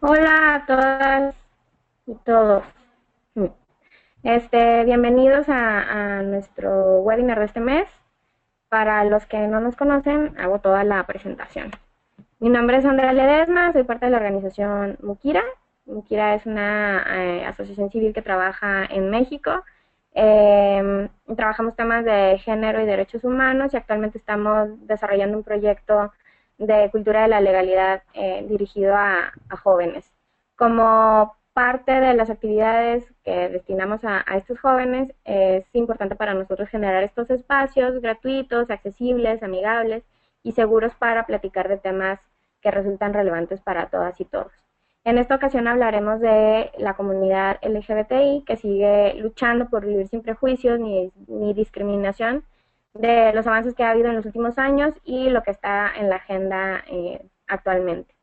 Hola a todas y todos. Bienvenidos a nuestro webinar de este mes. Para los que no nos conocen, hago toda la presentación. Mi nombre es Andrea Ledesma, soy parte de la organización Mukira. Mukira es una asociación civil que trabaja en México. Trabajamos temas de género y derechos humanos y actualmente estamos desarrollando un proyecto de cultura de la legalidad dirigido a jóvenes. Como parte de las actividades que destinamos a estos jóvenes, es importante para nosotros generar estos espacios gratuitos, accesibles, amigables y seguros para platicar de temas que resultan relevantes para todas y todos. En esta ocasión hablaremos de la comunidad LGBTI que sigue luchando por vivir sin prejuicios ni discriminación, de los avances que ha habido en los últimos años y lo que está en la agenda actualmente.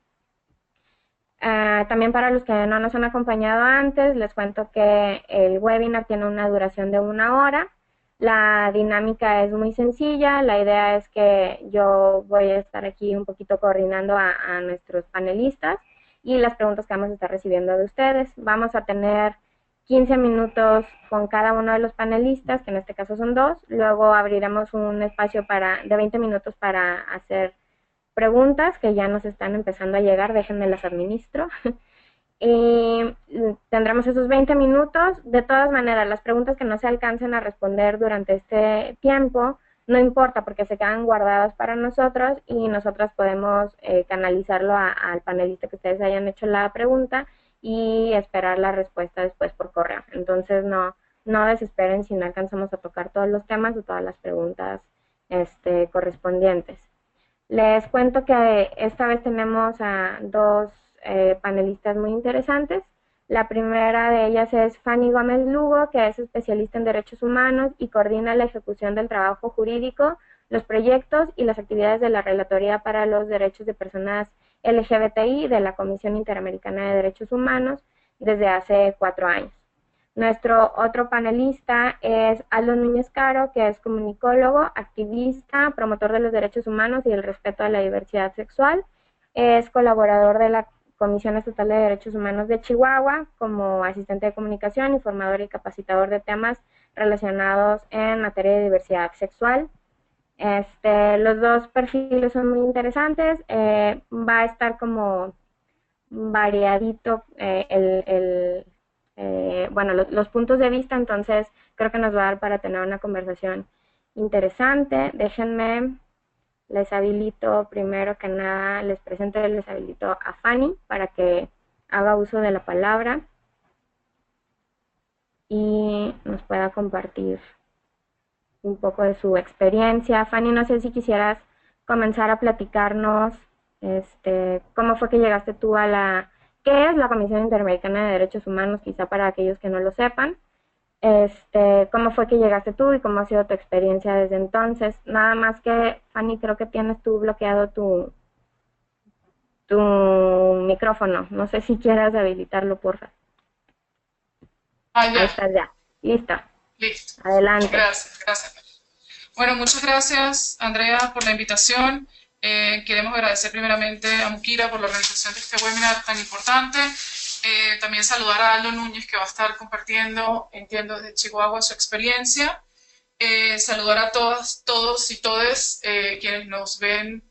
También para los que no nos han acompañado antes, les cuento que el webinar tiene una duración de 1 hora. La dinámica es muy sencilla. La idea es que yo voy a estar aquí un poquito coordinando a nuestros panelistas y las preguntas que vamos a estar recibiendo de ustedes. Vamos a tener 15 minutos con cada uno de los panelistas, que en este caso son dos. Luego abriremos un espacio de 20 minutos para hacer preguntas que ya nos están empezando a llegar, déjenme las administro. Y tendremos esos 20 minutos. De todas maneras, las preguntas que no se alcancen a responder durante este tiempo, no importa porque se quedan guardadas para nosotros y nosotras podemos canalizarlo al panelista que ustedes hayan hecho la pregunta y esperar la respuesta después por correo. Entonces no desesperen si no alcanzamos a tocar todos los temas o todas las preguntas correspondientes. Les cuento que esta vez tenemos a dos panelistas muy interesantes. La primera de ellas es Fanny Gómez Lugo, que es especialista en derechos humanos y coordina la ejecución del trabajo jurídico, los proyectos y las actividades de la Relatoría para los Derechos de Personas LGBTI de la Comisión Interamericana de Derechos Humanos desde hace 4 años. Nuestro otro panelista es Aldo Núñez Caro, que es comunicólogo, activista, promotor de los derechos humanos y el respeto a la diversidad sexual. Es colaborador de la Comisión Estatal de Derechos Humanos de Chihuahua como asistente de comunicación, informador y capacitador de temas relacionados en materia de diversidad sexual. Los dos perfiles son muy interesantes. Va a estar como variadito bueno, los puntos de vista, entonces creo que nos va a dar para tener una conversación interesante. Déjenme, les habilito primero que nada, les habilito a Fanny para que haga uso de la palabra y nos pueda compartir un poco de su experiencia. Fanny, no sé si quisieras comenzar a platicarnos cómo fue que llegaste tú a ¿qué es la Comisión Interamericana de Derechos Humanos? Quizá para aquellos que no lo sepan. ¿Cómo fue que llegaste tú y cómo ha sido tu experiencia desde entonces? Nada más que, Fanny, creo que tienes tú bloqueado tu micrófono. No sé si quieras habilitarlo, porfa. Ahí Ya, estás ya. Lista. listo. Adelante. Gracias, gracias. Bueno, muchas gracias, Andrea, por la invitación. Queremos agradecer primeramente a Mukira por la organización de este webinar tan importante. También saludar a Aldo Núñez, que va a estar compartiendo, entiendo, desde Chihuahua su experiencia. Saludar a todas, todos y todes quienes nos ven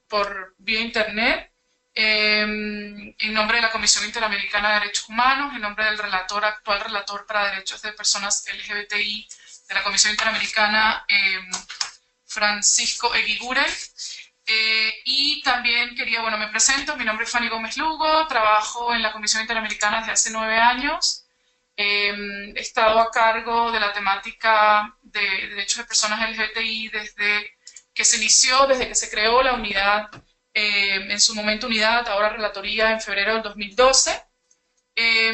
por vía internet. En nombre de la Comisión Interamericana de Derechos Humanos, en nombre del actual relator para derechos de personas LGBTI de la Comisión Interamericana, Francisco Eguiguren. Y también quería, bueno, me presento, mi nombre es Fanny Gómez Lugo, trabajo en la Comisión Interamericana desde hace 9 años. He estado a cargo de la temática de derechos de personas LGBTI desde que se inició, desde que se creó la unidad, en su momento unidad, ahora relatoría, en febrero del 2012.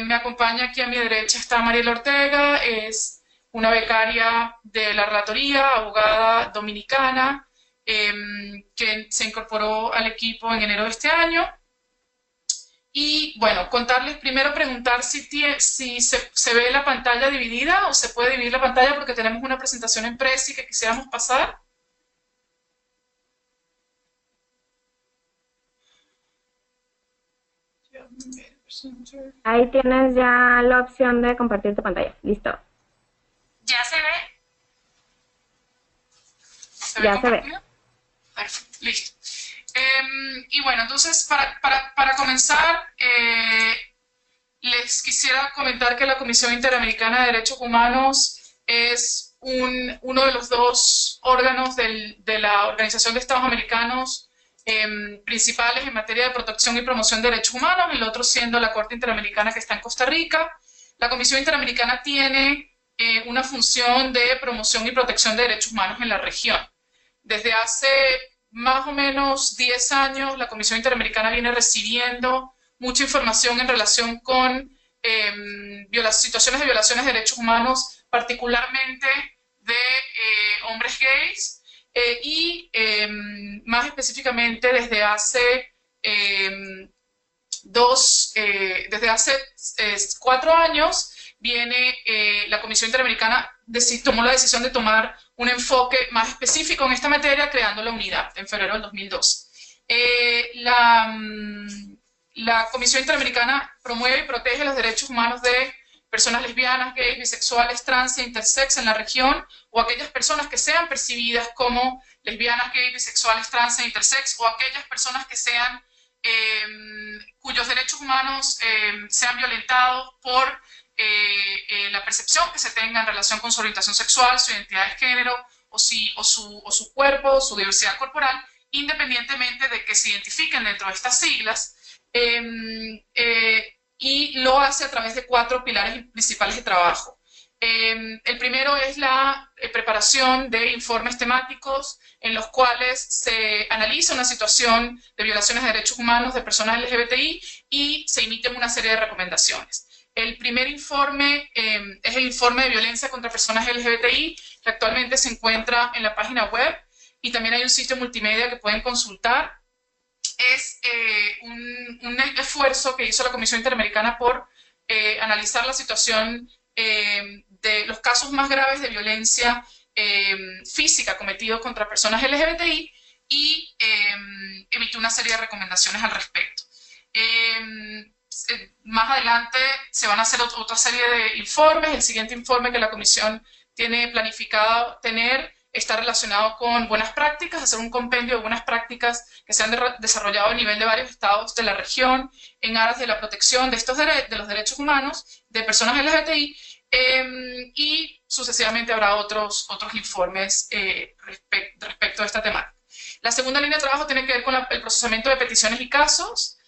Me acompaña aquí a mi derecha está Mariela Ortega, es una becaria de la relatoría, abogada dominicana, que se incorporó al equipo en enero de este año. Y bueno, contarles, primero preguntar si se ve la pantalla dividida o se puede dividir la pantalla porque tenemos una presentación en Prezi que quisiéramos pasar. Ahí tienes ya la opción de compartir tu pantalla. Listo. ¿Ya se ve? ¿Se ve Ya se ve. compartido? Perfecto, listo. Y bueno, entonces, para comenzar, les quisiera comentar que la Comisión Interamericana de Derechos Humanos es uno de los dos órganos de la Organización de Estados Americanos principales en materia de protección y promoción de derechos humanos, el otro siendo la Corte Interamericana que está en Costa Rica. La Comisión Interamericana tiene una función de promoción y protección de derechos humanos en la región. Desde hace más o menos 10 años, la Comisión Interamericana viene recibiendo mucha información en relación con situaciones de violaciones de derechos humanos, particularmente de hombres gays, y más específicamente desde hace desde hace 4 años viene la Comisión Interamericana tomó la decisión de tomar un enfoque más específico en esta materia, creando la unidad en febrero del 2002. La Comisión Interamericana promueve y protege los derechos humanos de personas lesbianas, gays, bisexuales, trans e intersex en la región, o aquellas personas que sean percibidas como lesbianas, gays, bisexuales, trans e intersex, o aquellas personas que sean cuyos derechos humanos sean violentados por la percepción que se tenga en relación con su orientación sexual, su identidad de género o su cuerpo, su diversidad corporal, independientemente de que se identifiquen dentro de estas siglas, y lo hace a través de 4 pilares principales de trabajo. El primero es la preparación de informes temáticos en los cuales se analiza una situación de violaciones de derechos humanos de personas LGBTI y se emiten una serie de recomendaciones. El primer informe es el informe de violencia contra personas LGBTI, que actualmente se encuentra en la página web, y también hay un sitio multimedia que pueden consultar. Es un esfuerzo que hizo la Comisión Interamericana por analizar la situación de los casos más graves de violencia física cometidos contra personas LGBTI y emitió una serie de recomendaciones al respecto. Más adelante se van a hacer otra serie de informes. El siguiente informe que la Comisión tiene planificado tener está relacionado con buenas prácticas, hacer un compendio de buenas prácticas que se han desarrollado a nivel de varios estados de la región en aras de la protección de de los derechos humanos de personas LGBTI, y sucesivamente habrá otros informes respecto a esta temática. La segunda línea de trabajo tiene que ver con el procesamiento de peticiones y casos.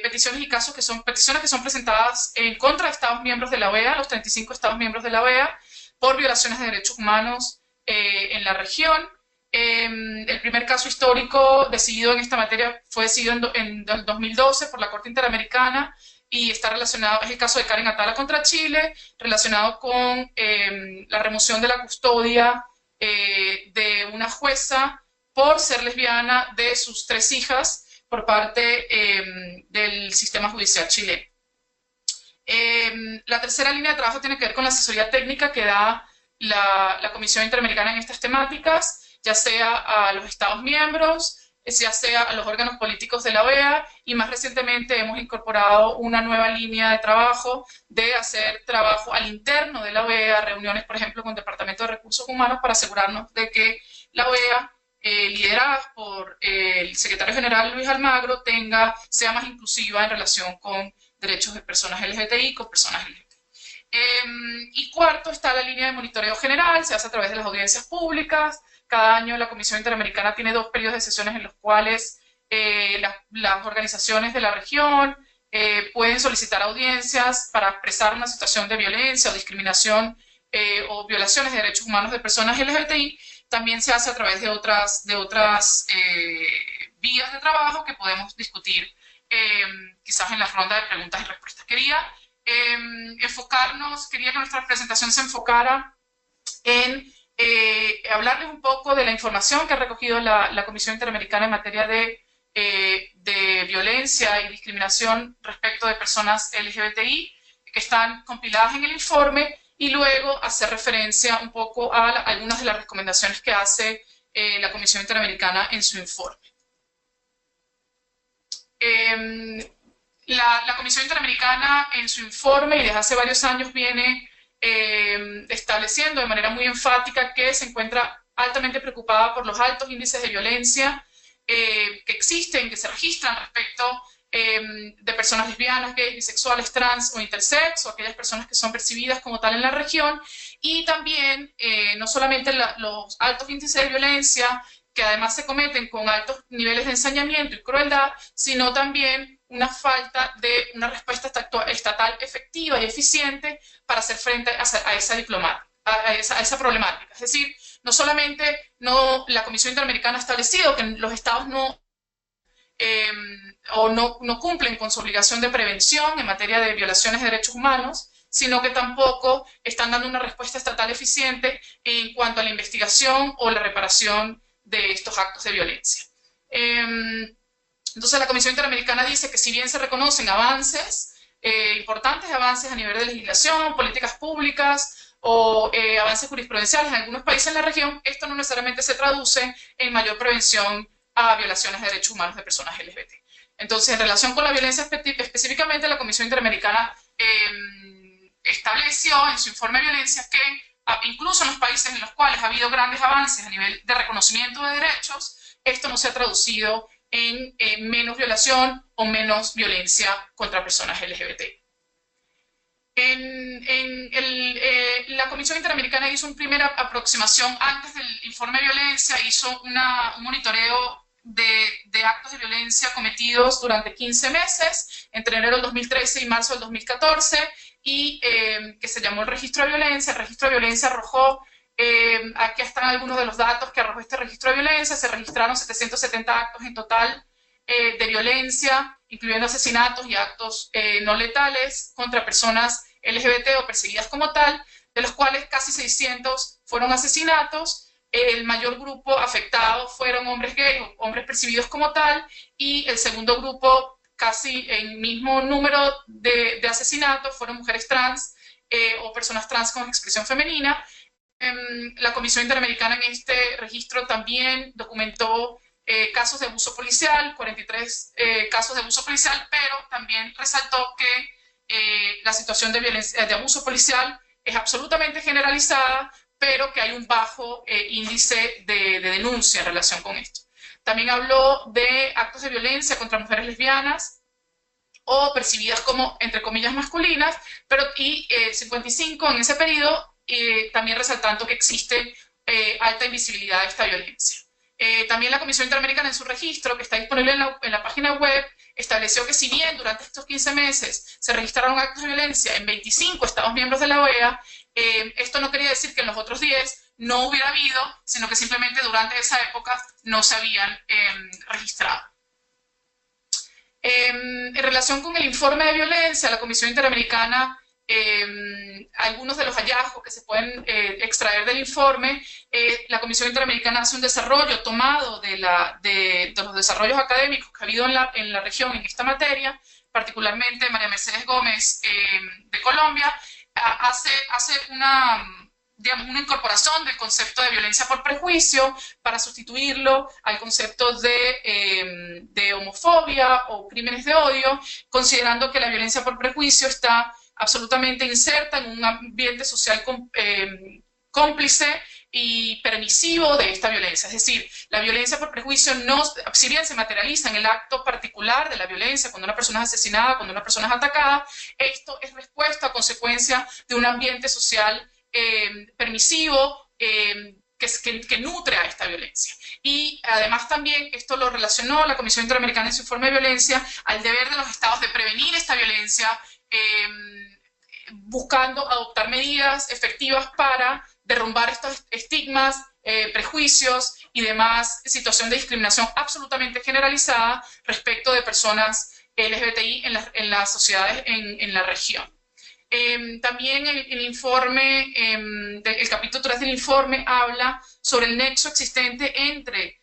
Peticiones y casos que son peticiones que son presentadas en contra de Estados miembros de la OEA, los 35 Estados miembros de la OEA, por violaciones de derechos humanos en la región. El primer caso histórico decidido en esta materia fue decidido en 2012 por la Corte Interamericana y está relacionado, es el caso de Karen Atala contra Chile, relacionado con la remoción de la custodia de una jueza por ser lesbiana de sus 3 hijas por parte del sistema judicial chileno. La tercera línea de trabajo tiene que ver con la asesoría técnica que da la Comisión Interamericana en estas temáticas, ya sea a los Estados miembros, ya sea a los órganos políticos de la OEA, y más recientemente hemos incorporado una nueva línea de trabajo de hacer trabajo al interno de la OEA, reuniones, por ejemplo, con el Departamento de Recursos Humanos para asegurarnos de que la OEA, liderada por el secretario general Luis Almagro, sea más inclusiva en relación con derechos de personas LGBTI, con personas LGBTI. Y cuarto está la línea de monitoreo general, se hace a través de las audiencias públicas. Cada año la Comisión Interamericana tiene 2 periodos de sesiones en los cuales las organizaciones de la región pueden solicitar audiencias para expresar una situación de violencia o discriminación o violaciones de derechos humanos de personas LGBTI. También se hace a través de otras vías de trabajo que podemos discutir quizás en la ronda de preguntas y respuestas. Quería que nuestra presentación se enfocara en hablarles un poco de la información que ha recogido la Comisión Interamericana en materia de violencia y discriminación respecto de personas LGBTI, que están compiladas en el informe, y luego hacer referencia un poco a algunas de las recomendaciones que hace la Comisión Interamericana en su informe. La Comisión Interamericana en su informe y desde hace varios años viene estableciendo de manera muy enfática que se encuentra altamente preocupada por los altos índices de violencia que existen, que se registran respecto de personas lesbianas, gays, bisexuales, trans o intersex, o aquellas personas que son percibidas como tal en la región, y también no solamente los altos índices de violencia, que además se cometen con altos niveles de ensañamiento y crueldad, sino también una falta de una respuesta estatal efectiva y eficiente para hacer frente a esa problemática. Es decir, no solamente la Comisión Interamericana ha establecido que los estados eh, no cumplen con su obligación de prevención en materia de violaciones de derechos humanos, sino que tampoco están dando una respuesta estatal eficiente en cuanto a la investigación o la reparación de estos actos de violencia. Entonces la Comisión Interamericana dice que si bien se reconocen avances, importantes avances a nivel de legislación, políticas públicas o avances jurisprudenciales en algunos países en la región, esto no necesariamente se traduce en mayor prevención a violaciones de derechos humanos de personas LGBT. Entonces, en relación con la violencia específicamente, la Comisión Interamericana estableció en su informe de violencia que incluso en los países en los cuales ha habido grandes avances a nivel de reconocimiento de derechos, esto no se ha traducido en menos violación o menos violencia contra personas LGBT. La Comisión Interamericana hizo una primera aproximación antes del informe de violencia, hizo un monitoreo de actos de violencia cometidos durante 15 meses, entre enero del 2013 y marzo del 2014, y que se llamó el registro de violencia. El registro de violencia arrojó, aquí están algunos de los datos que arrojó este registro de violencia. Se registraron 770 actos en total de violencia, incluyendo asesinatos y actos no letales contra personas LGBT o perseguidas como tal, de los cuales casi 600 fueron asesinatos. El mayor grupo afectado fueron hombres gays o hombres percibidos como tal, y el segundo grupo, casi el mismo número de asesinatos, fueron mujeres trans o personas trans con expresión femenina. La Comisión Interamericana en este registro también documentó casos de abuso policial, 43 casos de abuso policial, pero también resaltó que la situación de violencia, de abuso policial es absolutamente generalizada, pero que hay un bajo índice de denuncia en relación con esto. También habló de actos de violencia contra mujeres lesbianas o percibidas como, entre comillas, masculinas, pero 55 en ese periodo, también resaltando que existe alta invisibilidad de esta violencia. También la Comisión Interamericana en su registro, que está disponible en la página web, estableció que si bien durante estos 15 meses se registraron actos de violencia en 25 Estados miembros de la OEA, esto no quería decir que en los otros 10 no hubiera habido, sino que simplemente durante esa época no se habían registrado. En relación con el informe de violencia, la Comisión Interamericana, algunos de los hallazgos que se pueden extraer del informe, la Comisión Interamericana hace un desarrollo tomado de los desarrollos académicos que ha habido en la región en esta materia, particularmente María Mercedes Gómez de Colombia, hace digamos, una incorporación del concepto de violencia por prejuicio para sustituirlo al concepto de homofobia o crímenes de odio, considerando que la violencia por prejuicio está absolutamente inserta en un ambiente social cómplice y permisivo de esta violencia. Es decir, la violencia por prejuicio, no, si bien se materializa en el acto particular de la violencia, cuando una persona es asesinada, cuando una persona es atacada, esto es respuesta a consecuencia de un ambiente social permisivo que nutre a esta violencia. Y además también esto lo relacionó la Comisión Interamericana en su informe de violencia al deber de los estados de prevenir esta violencia, buscando adoptar medidas efectivas para derrumbar estos estigmas, prejuicios y demás situación de discriminación absolutamente generalizada respecto de personas LGBTI en las sociedades en la región. También el informe, el capítulo 3 del informe habla sobre el nexo existente entre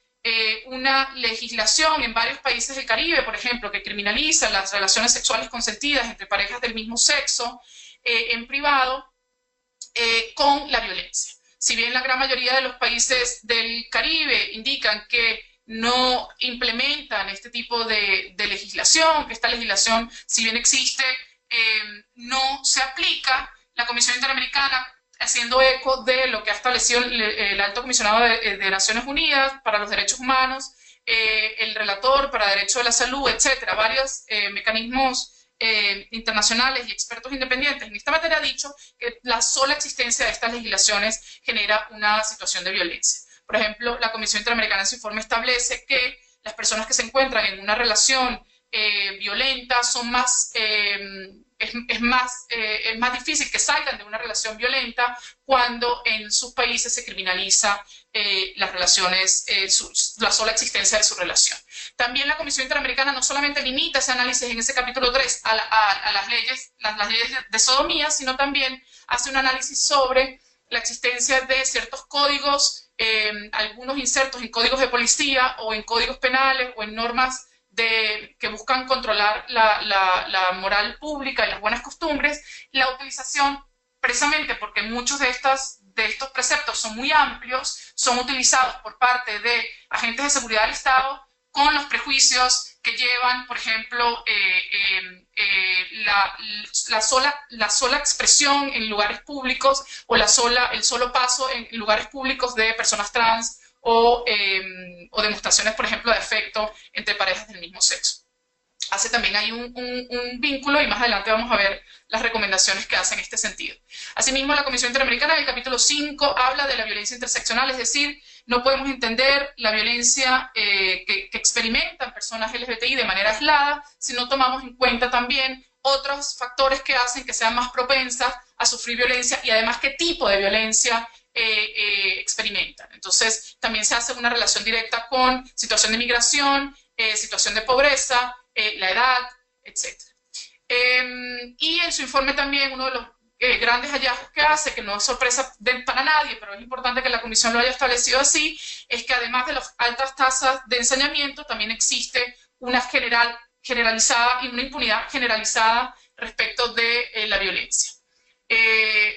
una legislación en varios países del Caribe, por ejemplo, que criminaliza las relaciones sexuales consentidas entre parejas del mismo sexo en privado, con la violencia. Si bien la gran mayoría de los países del Caribe indican que no implementan este tipo de legislación, que esta legislación, si bien existe, no se aplica. La Comisión Interamericana, haciendo eco de lo que ha establecido el Alto Comisionado de Naciones Unidas para los Derechos Humanos, el relator para Derecho de la Salud, etcétera, varios mecanismos internacionales y expertos independientes en esta materia, ha dicho que la sola existencia de estas legislaciones genera una situación de violencia. Por ejemplo, la Comisión Interamericana en su informe establece que las personas que se encuentran en una relación violenta son más, es más difícil que salgan de una relación violenta cuando en sus países se criminaliza las relaciones, la sola existencia de su relación. También la Comisión Interamericana no solamente limita ese análisis en ese capítulo 3 a las leyes de sodomía, sino también hace un análisis sobre la existencia de ciertos códigos, algunos insertos en códigos de policía o en códigos penales o en normas que buscan controlar la moral pública y las buenas costumbres, la utilización, precisamente porque muchos de estos preceptos son muy amplios, son utilizados por parte de agentes de seguridad del Estado con los prejuicios que llevan, por ejemplo, la sola expresión en lugares públicos o el solo paso en lugares públicos de personas trans o demostraciones, por ejemplo, de afecto entre parejas del mismo sexo. Hace también hay un vínculo y más adelante vamos a ver las recomendaciones que hacen en este sentido. Asimismo, la Comisión Interamericana en el capítulo 5 habla de la violencia interseccional, es decir, no podemos entender la violencia que experimentan personas LGBTI de manera aislada si no tomamos en cuenta también otros factores que hacen que sean más propensas a sufrir violencia y además qué tipo de violencia experimentan. Entonces, también se hace una relación directa con situación de migración, situación de pobreza, la edad, etc. Y en su informe también uno de los grandes hallazgos que hace, que no es sorpresa para nadie, pero es importante que la Comisión lo haya establecido así, es que además de las altas tasas de ensañamiento, también existe una generalizada y una impunidad generalizada respecto de la violencia.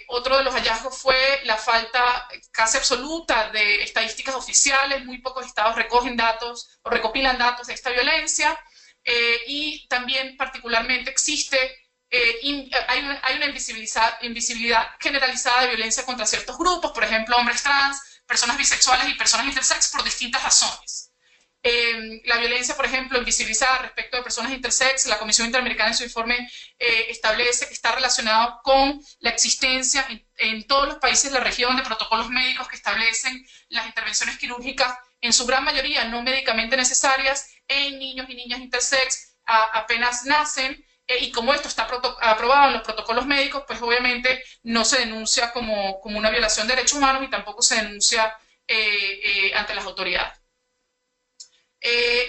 Otro de los hallazgos fue la falta casi absoluta de estadísticas oficiales, muy pocos estados recogen datos o recopilan datos de esta violencia, y también particularmente hay una invisibilidad generalizada de violencia contra ciertos grupos, por ejemplo, hombres trans, personas bisexuales y personas intersex por distintas razones. La violencia, por ejemplo, invisibilizada respecto de personas intersex, la Comisión Interamericana en su informe establece que está relacionado con la existencia en todos los países de la región de protocolos médicos que establecen las intervenciones quirúrgicas, en su gran mayoría no médicamente necesarias, en niños y niñas intersex apenas nacen, y como esto está aprobado en los protocolos médicos, pues obviamente no se denuncia como una violación de derechos humanos y tampoco se denuncia ante las autoridades.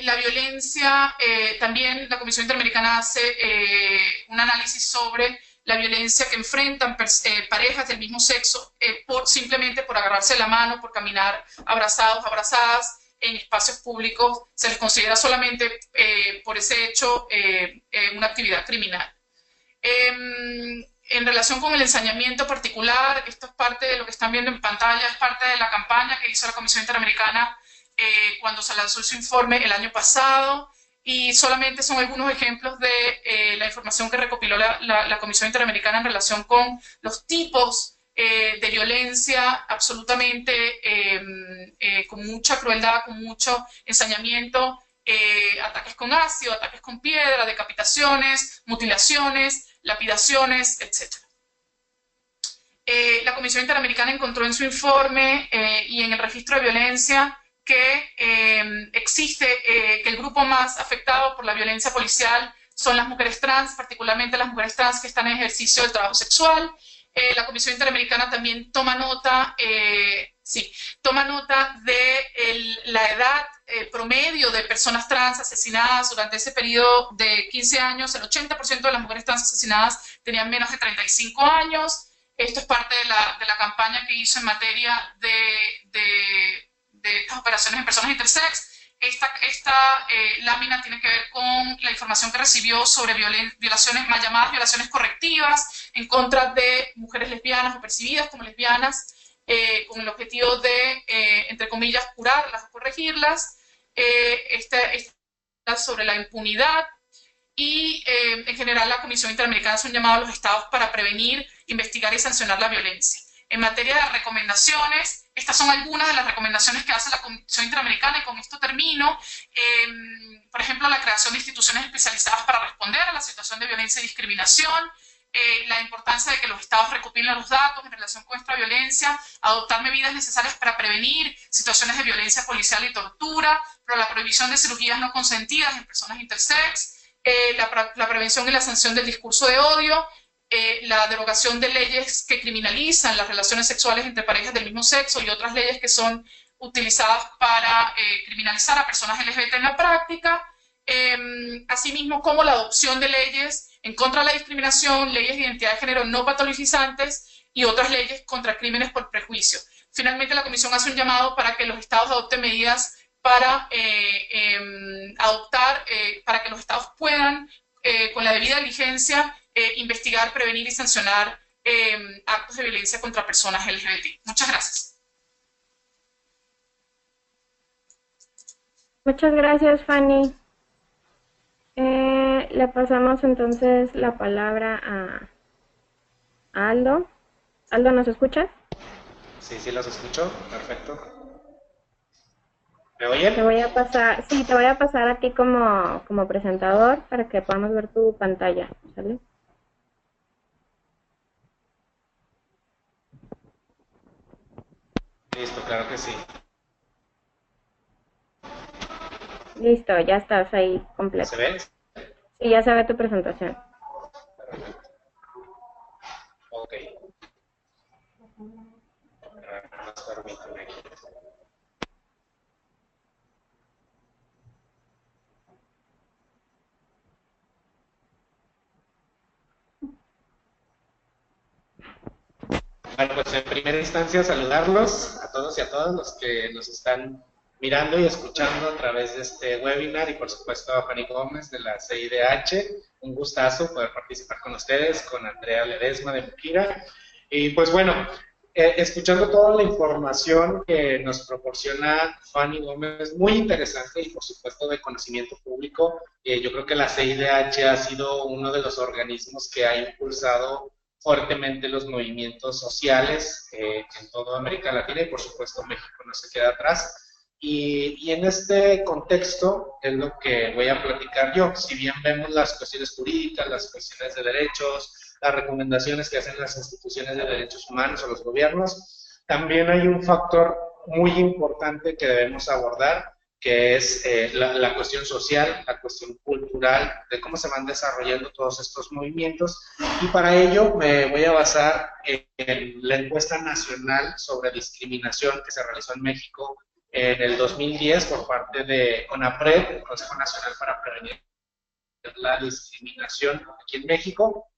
La violencia, también la Comisión Interamericana hace un análisis sobre la violencia que enfrentan parejas del mismo sexo simplemente por agarrarse de la mano, por caminar abrazados, abrazadas en espacios públicos, se les considera solamente por ese hecho una actividad criminal. En relación con el ensañamiento particular, esto es parte de lo que están viendo en pantalla, es parte de la campaña que hizo la Comisión Interamericana cuando se lanzó su informe el año pasado, y solamente son algunos ejemplos de la información que recopiló la Comisión Interamericana en relación con los tipos de violencia absolutamente con mucha crueldad, con mucho ensañamiento, ataques con ácido, ataques con piedra, decapitaciones, mutilaciones, lapidaciones, etc. La Comisión Interamericana encontró en su informe y en el registro de violencia que existe, que el grupo más afectado por la violencia policial son las mujeres trans, particularmente las mujeres trans que están en ejercicio del trabajo sexual. La Comisión Interamericana también toma nota de la edad promedio de personas trans asesinadas durante ese periodo de 15 años. El 80% de las mujeres trans asesinadas tenían menos de 35 años. Esto es parte de la campaña que hizo en materia de estas operaciones en personas intersex. Esta lámina tiene que ver con la información que recibió sobre violaciones, mal llamadas violaciones correctivas en contra de mujeres lesbianas o percibidas como lesbianas, con el objetivo de, entre comillas, curarlas o corregirlas. sobre la impunidad y en general la Comisión Interamericana hace un llamado a los estados para prevenir, investigar y sancionar la violencia. En materia de recomendaciones, estas son algunas de las recomendaciones que hace la Comisión Interamericana y con esto termino. Por ejemplo, la creación de instituciones especializadas para responder a la situación de violencia y discriminación, la importancia de que los estados recopilen los datos en relación con esta violencia, adoptar medidas necesarias para prevenir situaciones de violencia policial y tortura, pero la prohibición de cirugías no consentidas en personas intersex, la prevención y la sanción del discurso de odio, la derogación de leyes que criminalizan las relaciones sexuales entre parejas del mismo sexo y otras leyes que son utilizadas para criminalizar a personas LGBT en la práctica, asimismo como la adopción de leyes en contra de la discriminación, leyes de identidad de género no patologizantes y otras leyes contra crímenes por prejuicio. Finalmente, la Comisión hace un llamado para que los estados adopten medidas para para que los estados puedan, con la debida diligencia, investigar, prevenir y sancionar actos de violencia contra personas LGBT. Muchas gracias. Muchas gracias, Fanny. Le pasamos entonces la palabra a Aldo. Aldo, ¿nos escuchas? Sí, sí, los escucho. Perfecto. ¿Me oyen? Te voy a pasar a ti como presentador para que podamos ver tu pantalla, ¿sale? Listo, claro que sí. Listo, ya estás ahí completo. ¿Se ve? Sí, ya se ve tu presentación. Ok. Más permíteme aquí. Bueno, pues en primera instancia saludarlos a todos y a todas los que nos están mirando y escuchando a través de este webinar y por supuesto a Fanny Gómez de la CIDH. Un gustazo poder participar con ustedes, con Andrea Ledesma de Mukira. Y pues bueno, escuchando toda la información que nos proporciona Fanny Gómez, muy interesante y por supuesto de conocimiento público, yo creo que la CIDH ha sido uno de los organismos que ha impulsado fuertemente los movimientos sociales en toda América Latina y por supuesto México no se queda atrás. Y en este contexto es lo que voy a platicar yo. Si bien vemos las cuestiones jurídicas, las cuestiones de derechos, las recomendaciones que hacen las instituciones de derechos humanos o los gobiernos, también hay un factor muy importante que debemos abordar, que es la cuestión social, la cuestión cultural, de cómo se van desarrollando todos estos movimientos. Y para ello me voy a basar en la encuesta nacional sobre discriminación que se realizó en México en el 2010 por parte de CONAPRED, el Consejo Nacional para Prevenir la Discriminación aquí en México.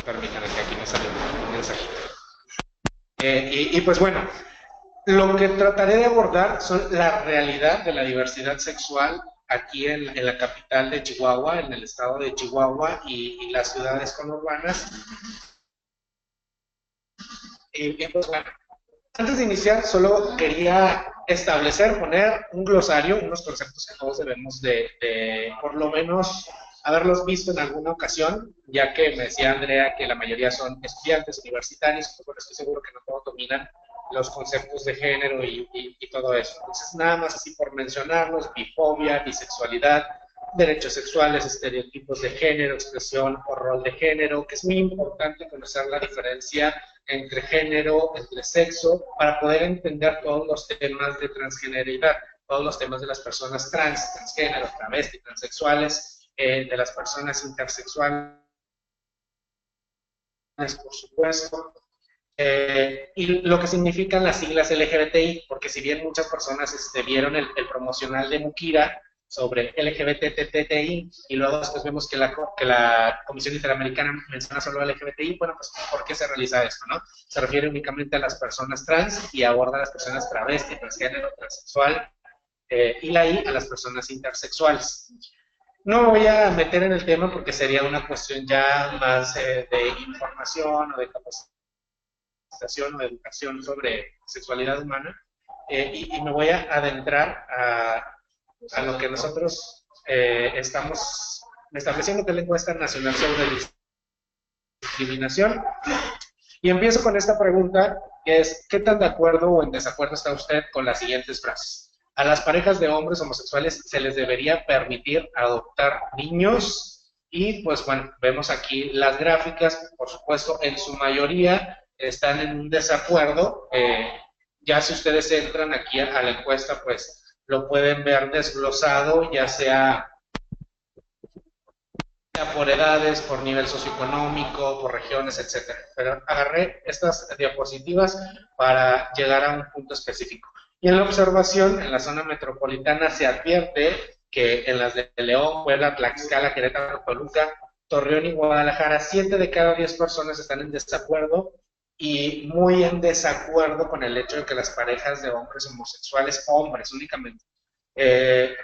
Permítanme que aquí me sale un mensajito. Y pues bueno, lo que trataré de abordar son la realidad de la diversidad sexual aquí en la capital de Chihuahua, en el estado de Chihuahua y las ciudades conurbanas. Y pues bueno, antes de iniciar, solo quería poner un glosario, unos conceptos que todos debemos de por lo menos haberlos visto en alguna ocasión, ya que me decía Andrea que la mayoría son estudiantes universitarios, pues bueno, estoy seguro que no todos dominan los conceptos de género y todo eso. Entonces, nada más así por mencionarlos: bifobia, bisexualidad, derechos sexuales, estereotipos de género, expresión o rol de género, que es muy importante conocer la diferencia entre género, entre sexo, para poder entender todos los temas de transgeneridad, todos los temas de las personas trans, transgénero, travesti, transexuales, de las personas intersexuales, por supuesto, y lo que significan las siglas LGBTI, porque si bien muchas personas vieron el promocional de Mukira sobre LGBTTI y luego después vemos que la Comisión Interamericana menciona solo LGBTI, bueno, pues ¿por qué se realiza esto, no? Se refiere únicamente a las personas trans y aborda a las personas travesti, transgénero, transexual, y la I a las personas intersexuales. No me voy a meter en el tema porque sería una cuestión ya más de información o de capacitación o de educación sobre sexualidad humana. y me voy a adentrar a lo que nosotros estamos estableciendo, que es la encuesta nacional sobre discriminación. Y empiezo con esta pregunta, que es, ¿qué tan de acuerdo o en desacuerdo está usted con las siguientes frases? A las parejas de hombres homosexuales se les debería permitir adoptar niños. Y pues bueno, vemos aquí las gráficas, por supuesto, en su mayoría están en un desacuerdo. Ya si ustedes entran aquí a la encuesta, pues lo pueden ver desglosado, ya sea por edades, por nivel socioeconómico, por regiones, etcétera. Pero agarré estas diapositivas para llegar a un punto específico. Y en la observación, en la zona metropolitana, se advierte que en las de León, Puebla, Tlaxcala, Querétaro, Toluca, Torreón y Guadalajara, 7 de cada 10 personas están en desacuerdo, y muy en desacuerdo con el hecho de que las parejas de hombres homosexuales, hombres únicamente,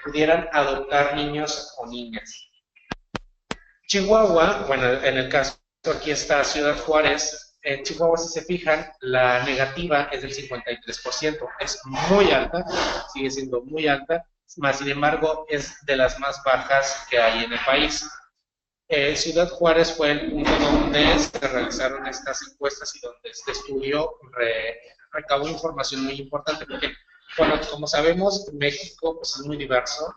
pudieran adoptar niños o niñas. Chihuahua, bueno, en el caso aquí está Ciudad Juárez. En Chihuahua, si se fijan, la negativa es del 53%, es muy alta, sigue siendo muy alta, más sin embargo es de las más bajas que hay en el país. Ciudad Juárez fue el punto donde se realizaron estas encuestas y donde este estudio recabó información muy importante, porque, bueno, como sabemos, México pues, es muy diverso,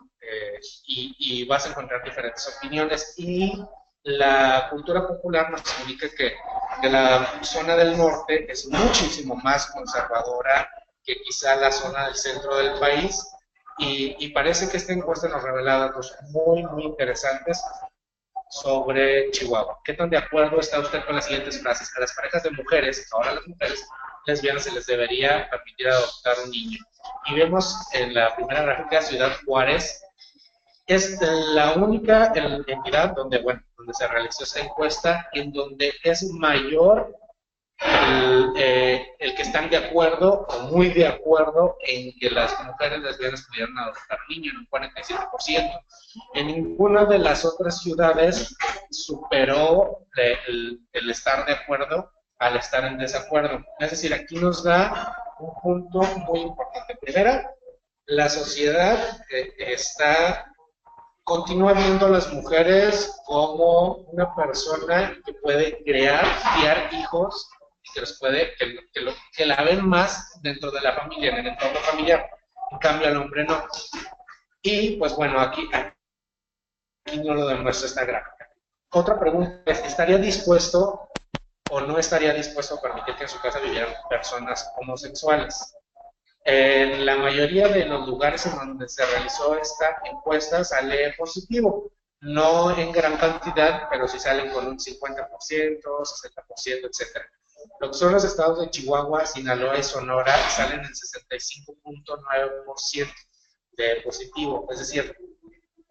y vas a encontrar diferentes opiniones, y la cultura popular nos indica que la zona del norte es muchísimo más conservadora que quizá la zona del centro del país, y parece que esta encuesta nos revela datos muy, muy interesantes sobre Chihuahua. ¿Qué tan de acuerdo está usted con las siguientes frases? A las parejas de mujeres, ahora las mujeres lesbianas, se les debería permitir adoptar un niño. Y vemos en la primera gráfica Ciudad Juárez. Es la única entidad donde, bueno, donde se realizó esta encuesta, en donde es mayor el que están de acuerdo o muy de acuerdo en que las mujeres lesbianas pudieran adoptar niños, en un 47%. En ninguna de las otras ciudades superó el estar de acuerdo al estar en desacuerdo. Es decir, aquí nos da un punto muy importante. Primero, la sociedad continúa viendo a las mujeres como una persona que puede criar hijos, que la ven más dentro de la familia, en el entorno familiar. En cambio, al hombre no. Y pues bueno, aquí no lo demuestra esta gráfica. Otra pregunta es, ¿estaría dispuesto o no estaría dispuesto a permitir que en su casa vivieran personas homosexuales? En la mayoría de los lugares en donde se realizó esta encuesta sale positivo, no en gran cantidad, pero sí salen con un 50%, 60%, etc. Lo que son los estados de Chihuahua, Sinaloa y Sonora salen en 65.9% de positivo, es decir,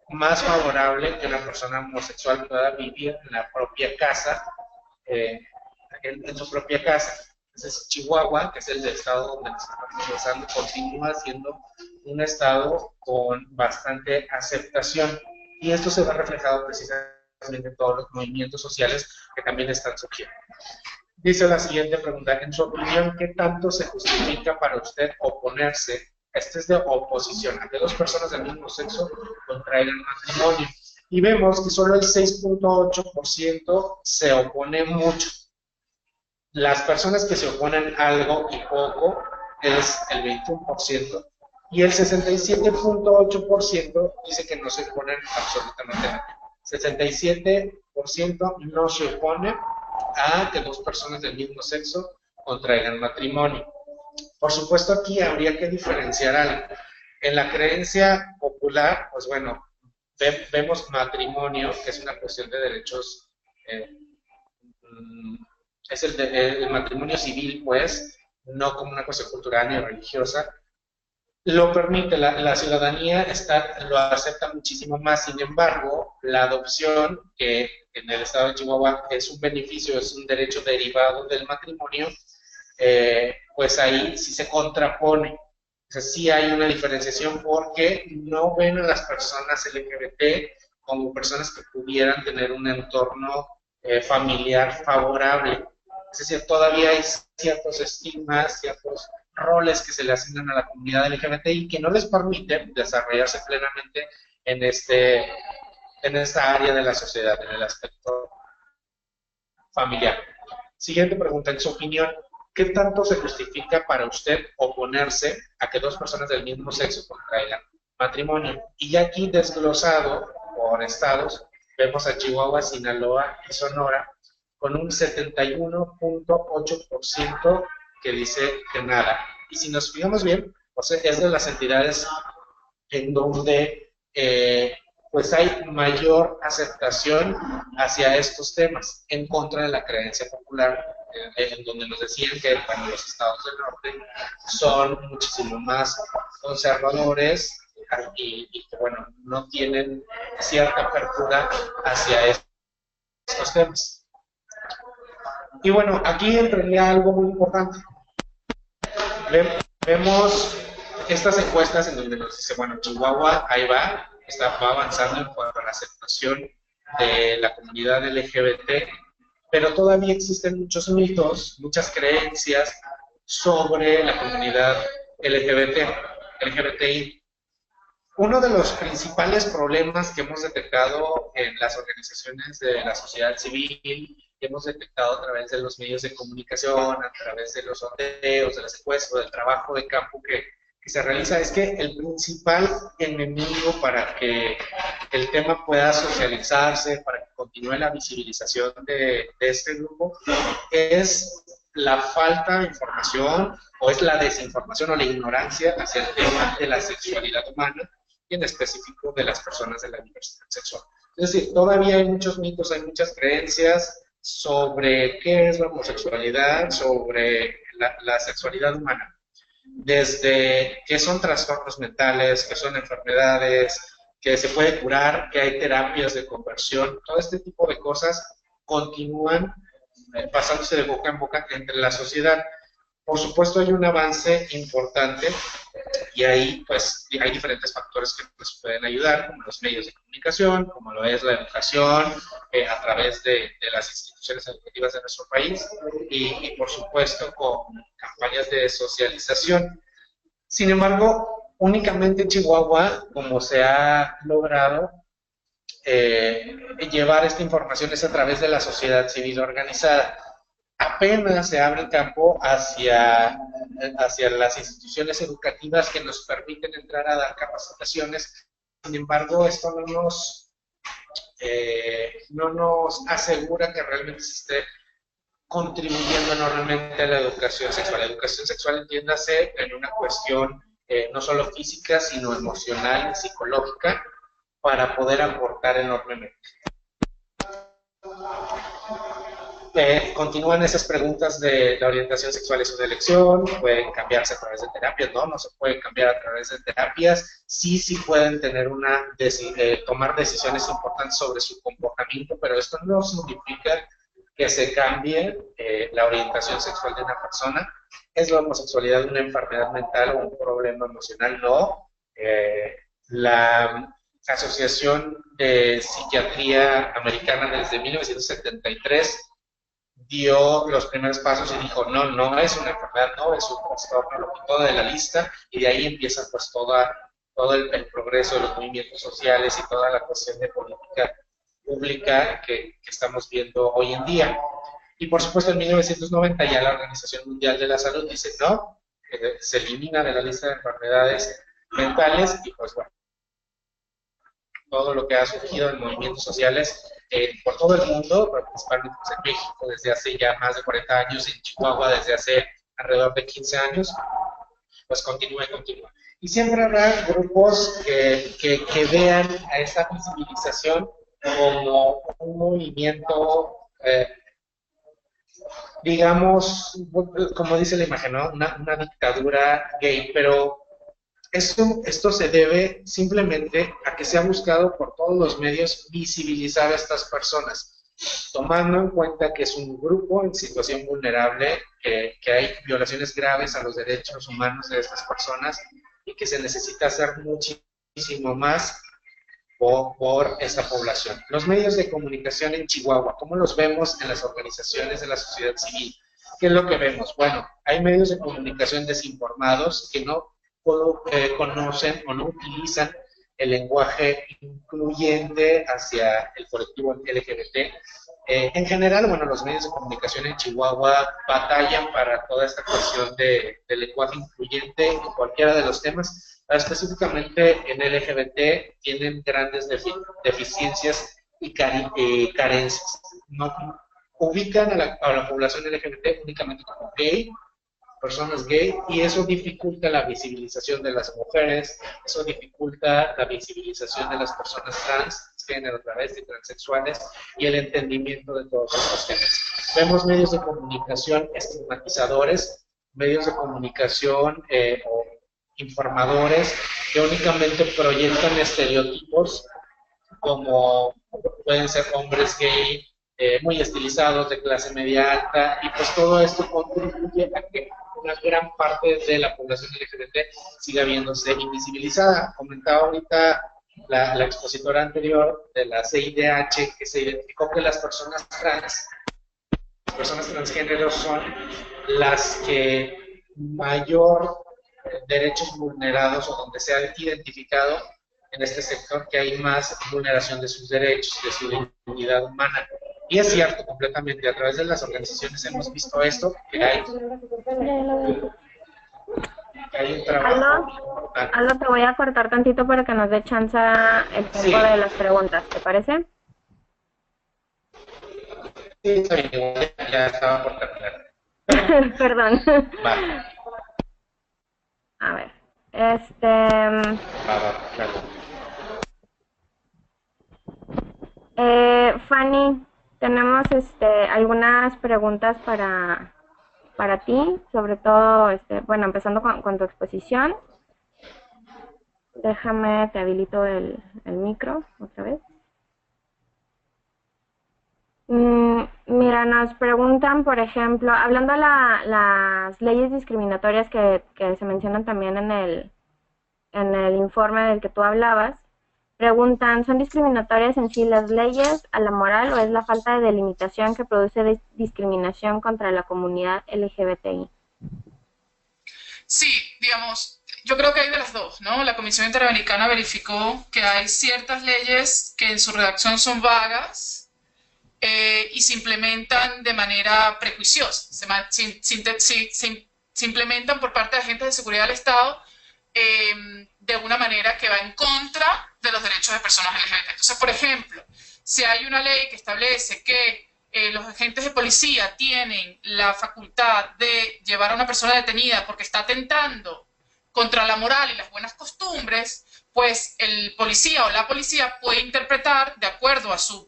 más favorable que una persona homosexual pueda vivir en la propia casa, en su propia casa. Entonces, Chihuahua, que es el estado donde nos estamos basando, continúa siendo un estado con bastante aceptación, y esto se ve reflejado precisamente en todos los movimientos sociales que también están surgiendo. Dice la siguiente pregunta, en su opinión, ¿qué tanto se justifica para usted oponerse? Este es de oposición, a que dos personas del mismo sexo contraigan matrimonio. Y vemos que solo el 6.8% se opone mucho. Las personas que se oponen algo y poco es el 21%, y el 67.8% dice que no se oponen absolutamente nada. 67% no se opone a que dos personas del mismo sexo contraigan matrimonio. Por supuesto, aquí habría que diferenciar algo. En la creencia popular, pues bueno, vemos matrimonio, que es una cuestión de derechos, es el matrimonio civil, pues, no como una cuestión cultural ni religiosa. Lo permite, la ciudadanía lo acepta muchísimo más. Sin embargo, la adopción, que en el estado de Chihuahua es un beneficio, es un derecho derivado del matrimonio, pues ahí sí se contrapone. O sea, sí hay una diferenciación, porque no ven a las personas LGBT como personas que pudieran tener un entorno familiar favorable. Es decir, todavía hay ciertos estigmas, ciertos roles que se le asignan a la comunidad LGBTI que no les permiten desarrollarse plenamente en, en esta área de la sociedad, en el aspecto familiar. Siguiente pregunta, en su opinión, ¿qué tanto se justifica para usted oponerse a que dos personas del mismo sexo contraigan matrimonio? Y ya aquí desglosado por estados, vemos a Chihuahua, Sinaloa y Sonora con un 71.8% que dice que nada. Y si nos fijamos bien, o sea, es de las entidades en donde pues hay mayor aceptación hacia estos temas, en contra de la creencia popular, en donde nos decían que bueno, los estados del norte son muchísimo más conservadores y que bueno, no tienen cierta apertura hacia estos temas. Y bueno, aquí entraría algo muy importante. Vemos estas encuestas en donde nos dice, bueno, Chihuahua ahí va avanzando en cuanto a la aceptación de la comunidad LGBT, pero todavía existen muchos mitos, muchas creencias sobre la comunidad LGBTI. Uno de los principales problemas que hemos detectado en las organizaciones de la sociedad civil, que hemos detectado a través de los medios de comunicación, a través de los sondeos, de las encuestas, del trabajo de campo que se realiza, es que el principal enemigo para que el tema pueda socializarse, para que continúe la visibilización de este grupo, es la falta de información, o es la desinformación o la ignorancia hacia el tema de la sexualidad humana, y en específico de las personas de la diversidad sexual. Es decir, todavía hay muchos mitos, hay muchas creencias sobre qué es la homosexualidad, sobre la sexualidad humana. Desde que son trastornos mentales, que son enfermedades, que se puede curar, que hay terapias de conversión, todo este tipo de cosas continúan pasándose de boca en boca entre la sociedad. Por supuesto hay un avance importante y ahí pues hay diferentes factores que nos pueden ayudar, como los medios de comunicación, como lo es la educación, a través de las instituciones educativas de nuestro país y por supuesto con campañas de socialización. Sin embargo, únicamente en Chihuahua, como se ha logrado llevar esta información es a través de la sociedad civil organizada. Apenas se abre el campo hacia las instituciones educativas que nos permiten entrar a dar capacitaciones. Sin embargo, esto no nos asegura que realmente se esté contribuyendo enormemente a la educación sexual. La educación sexual, entiéndase, en una cuestión no solo física, sino emocional, psicológica, para poder aportar enormemente. Continúan esas preguntas de la orientación sexual es una elección, pueden cambiarse a través de terapias, no se pueden cambiar a través de terapias, sí pueden tener tomar decisiones importantes sobre su comportamiento, pero esto no significa que se cambie la orientación sexual de una persona. ¿Es la homosexualidad una enfermedad mental o un problema emocional? No. La Asociación de Psiquiatría Americana desde 1973 dio los primeros pasos y dijo, no es una enfermedad, no es un trastorno, lo quitó de la lista y de ahí empieza pues todo el progreso de los movimientos sociales y toda la cuestión de política pública que estamos viendo hoy en día. Y por supuesto en 1990 ya la Organización Mundial de la Salud dice no, se elimina de la lista de enfermedades mentales y pues bueno, todo lo que ha surgido en movimientos sociales por todo el mundo, principalmente pues, en México desde hace ya más de 40 años, en Chihuahua desde hace alrededor de 15 años, pues continúa. Y siempre habrá grupos que vean a esta visibilización como un movimiento, digamos, como dice la imagen, ¿no? Una dictadura gay, pero esto se debe simplemente a que se ha buscado por todos los medios visibilizar a estas personas, tomando en cuenta que es un grupo en situación vulnerable, que hay violaciones graves a los derechos humanos de estas personas y que se necesita hacer muchísimo más por esta población. Los medios de comunicación en Chihuahua, ¿cómo los vemos en las organizaciones de la sociedad civil? ¿qué es lo que vemos? Bueno, hay medios de comunicación desinformados que no conocen o no utilizan el lenguaje incluyente hacia el colectivo LGBT. En general, bueno, los medios de comunicación en Chihuahua batallan para toda esta cuestión de lenguaje incluyente en cualquiera de los temas, específicamente en LGBT tienen grandes deficiencias y carencias. No ubican a la población LGBT únicamente como gay, personas gay, y eso dificulta la visibilización de las mujeres, eso dificulta la visibilización de las personas trans, género, travesti, transexuales, y el entendimiento de todos estos temas. Vemos medios de comunicación estigmatizadores, medios de comunicación o informadores que únicamente proyectan estereotipos como pueden ser hombres gay, muy estilizados, de clase media alta, y pues todo esto contribuye a que una gran parte de la población LGBT siga viéndose invisibilizada. Comentaba ahorita la expositora anterior de la CIDH que se identificó que las personas transgénero son las que mayor derechos vulnerados o donde se ha identificado en este sector que hay más vulneración de sus derechos, de su dignidad humana. Y es cierto completamente, a través de las organizaciones hemos visto esto, que hay un trabajo. Aldo, te voy a cortar tantito para que nos dé chance el tiempo de las preguntas, ¿te parece? Sí, está bien, ya estaba por terminar. Perdón. Vale. A ver, claro. Fanny, tenemos algunas preguntas para ti, sobre todo, bueno, empezando con tu exposición. Déjame, te habilito el micro otra vez. Mira, nos preguntan, por ejemplo, hablando de las leyes discriminatorias que se mencionan también en el informe del que tú hablabas, preguntan, ¿son discriminatorias en sí las leyes a la moral o es la falta de delimitación que produce discriminación contra la comunidad LGBTI? Sí, digamos, yo creo que hay de las dos, ¿no? La Comisión Interamericana verificó que hay ciertas leyes que en su redacción son vagas y se implementan de manera prejuiciosa, se implementan por parte de agentes de seguridad del Estado de una manera que va en contra de los derechos de personas LGBT. Entonces, por ejemplo, si hay una ley que establece que los agentes de policía tienen la facultad de llevar a una persona detenida porque está atentando contra la moral y las buenas costumbres, pues el policía o la policía puede interpretar de acuerdo a sus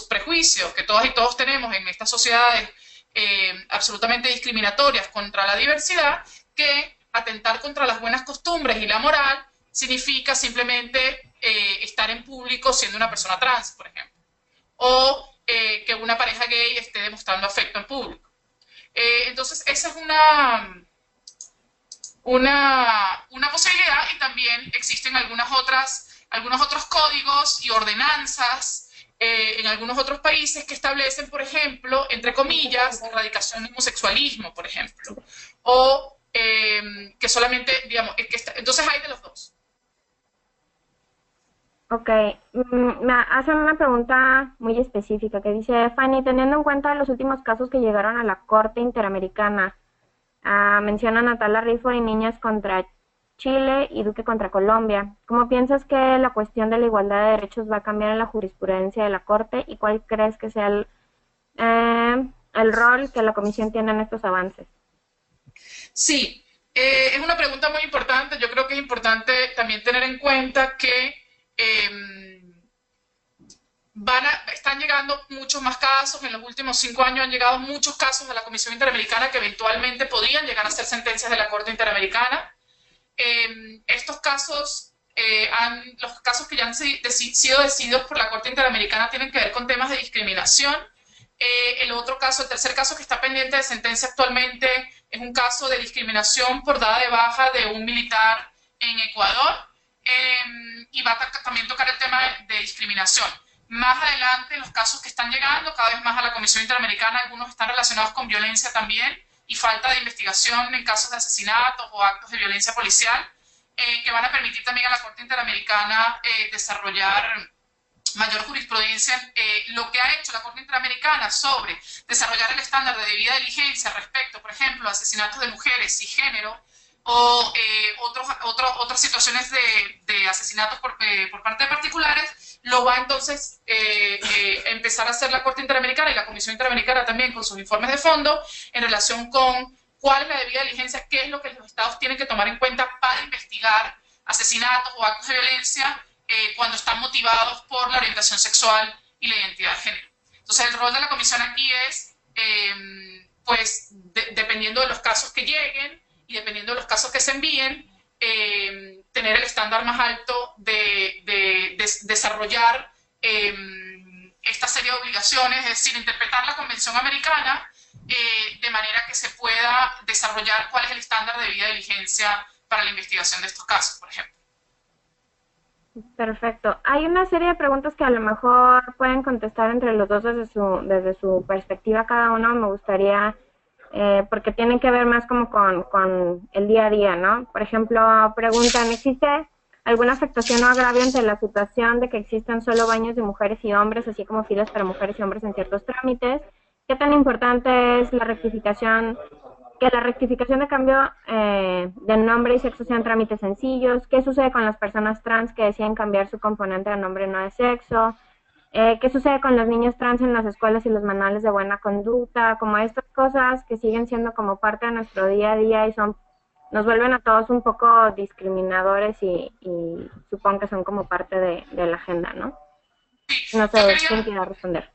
prejuicios que todas y todos tenemos en estas sociedades absolutamente discriminatorias contra la diversidad, que atentar contra las buenas costumbres y la moral significa simplemente estar en público siendo una persona trans, por ejemplo, o que una pareja gay esté demostrando afecto en público. Entonces, esa es una posibilidad, y también existen algunos otros códigos y ordenanzas en algunos otros países que establecen, por ejemplo, entre comillas, erradicación del homosexualismo, por ejemplo, o que solamente, digamos, entonces hay de los dos. Ok, me hacen una pregunta muy específica que dice, Fanny, teniendo en cuenta los últimos casos que llegaron a la Corte Interamericana, mencionan a Tala Rifo y Niñas contra Chile y Duque contra Colombia, ¿cómo piensas que la cuestión de la igualdad de derechos va a cambiar en la jurisprudencia de la Corte y cuál crees que sea el rol que la Comisión tiene en estos avances? Sí, es una pregunta muy importante. Yo creo que es importante también tener en cuenta que están llegando muchos más casos. En los últimos 5 años han llegado muchos casos a la Comisión Interamericana que eventualmente podrían llegar a ser sentencias de la Corte Interamericana. Estos casos, los casos que ya han sido decididos por la Corte Interamericana tienen que ver con temas de discriminación. El tercer caso que está pendiente de sentencia actualmente es un caso de discriminación por dada de baja de un militar en Ecuador, y va a también tocar el tema de discriminación. Más adelante, los casos que están llegando cada vez más a la Comisión Interamericana, algunos están relacionados con violencia también, y falta de investigación en casos de asesinatos o actos de violencia policial, que van a permitir también a la Corte Interamericana desarrollar mayor jurisprudencia. Lo que ha hecho la Corte Interamericana sobre desarrollar el estándar de debida diligencia respecto, por ejemplo, a asesinatos de mujeres y género, o otras situaciones de asesinatos por parte de particulares, lo va entonces empezar a hacer la Corte Interamericana y la Comisión Interamericana también con sus informes de fondo en relación con cuál es la debida diligencia, qué es lo que los estados tienen que tomar en cuenta para investigar asesinatos o actos de violencia cuando están motivados por la orientación sexual y la identidad de género. Entonces el rol de la Comisión aquí es, pues, dependiendo de los casos que lleguen y dependiendo de los casos que se envíen, tener el estándar más alto de desarrollar esta serie de obligaciones, es decir, interpretar la Convención Americana de manera que se pueda desarrollar cuál es el estándar de debida diligencia para la investigación de estos casos, por ejemplo. Perfecto. Hay una serie de preguntas que a lo mejor pueden contestar entre los dos desde su perspectiva cada uno. Me gustaría, porque tienen que ver más como con el día a día, ¿no? Por ejemplo, preguntan, ¿existe alguna afectación o agravio ante la situación de que existan solo baños de mujeres y hombres, así como filas para mujeres y hombres en ciertos trámites? ¿Qué tan importante es la rectificación de cambio de nombre y sexo sean trámites sencillos? ¿Qué sucede con las personas trans que deciden cambiar su componente de nombre no de sexo? ¿Qué sucede con los niños trans en las escuelas y los manuales de buena conducta? Como estas cosas que siguen siendo como parte de nuestro día a día y nos vuelven a todos un poco discriminadores y supongo que son como parte de la agenda, ¿no? No sé quién quiera responder.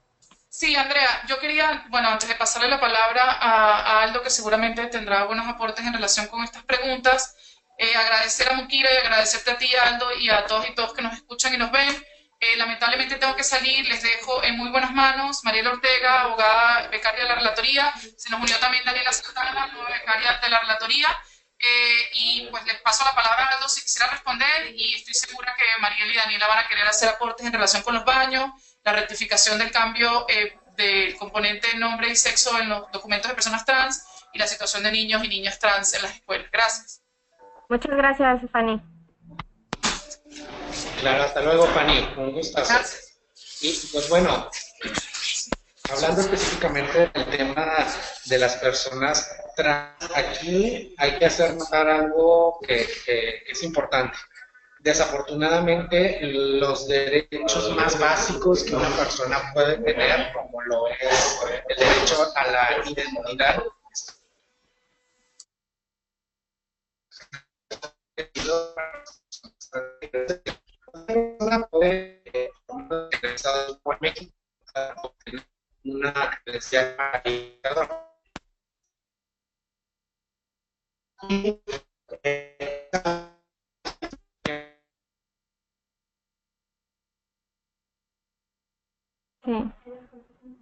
Sí, Andrea, yo quería, bueno, antes de pasarle la palabra a Aldo, que seguramente tendrá buenos aportes en relación con estas preguntas, agradecer a Mukira y agradecerte a ti, Aldo, y a todos y todos que nos escuchan y nos ven. Lamentablemente tengo que salir, les dejo en muy buenas manos. Mariela Ortega, abogada becaria de la Relatoría, se nos unió también Daniela Santana, nueva becaria de la Relatoría, y pues les paso la palabra a Aldo si quisiera responder, y estoy segura que Mariela y Daniela van a querer hacer aportes en relación con los baños, la rectificación del cambio del componente nombre y sexo en los documentos de personas trans y la situación de niños y niñas trans en las escuelas. Gracias. Muchas gracias, Fanny. Claro, hasta luego, Fanny. Un gustazo. Gracias. Y pues bueno, hablando específicamente del tema de las personas trans, aquí hay que hacer notar algo que es importante. Desafortunadamente, los derechos más básicos que una persona puede tener, como lo es el derecho a la identidad, puede por México una credencial calificadora. Sí.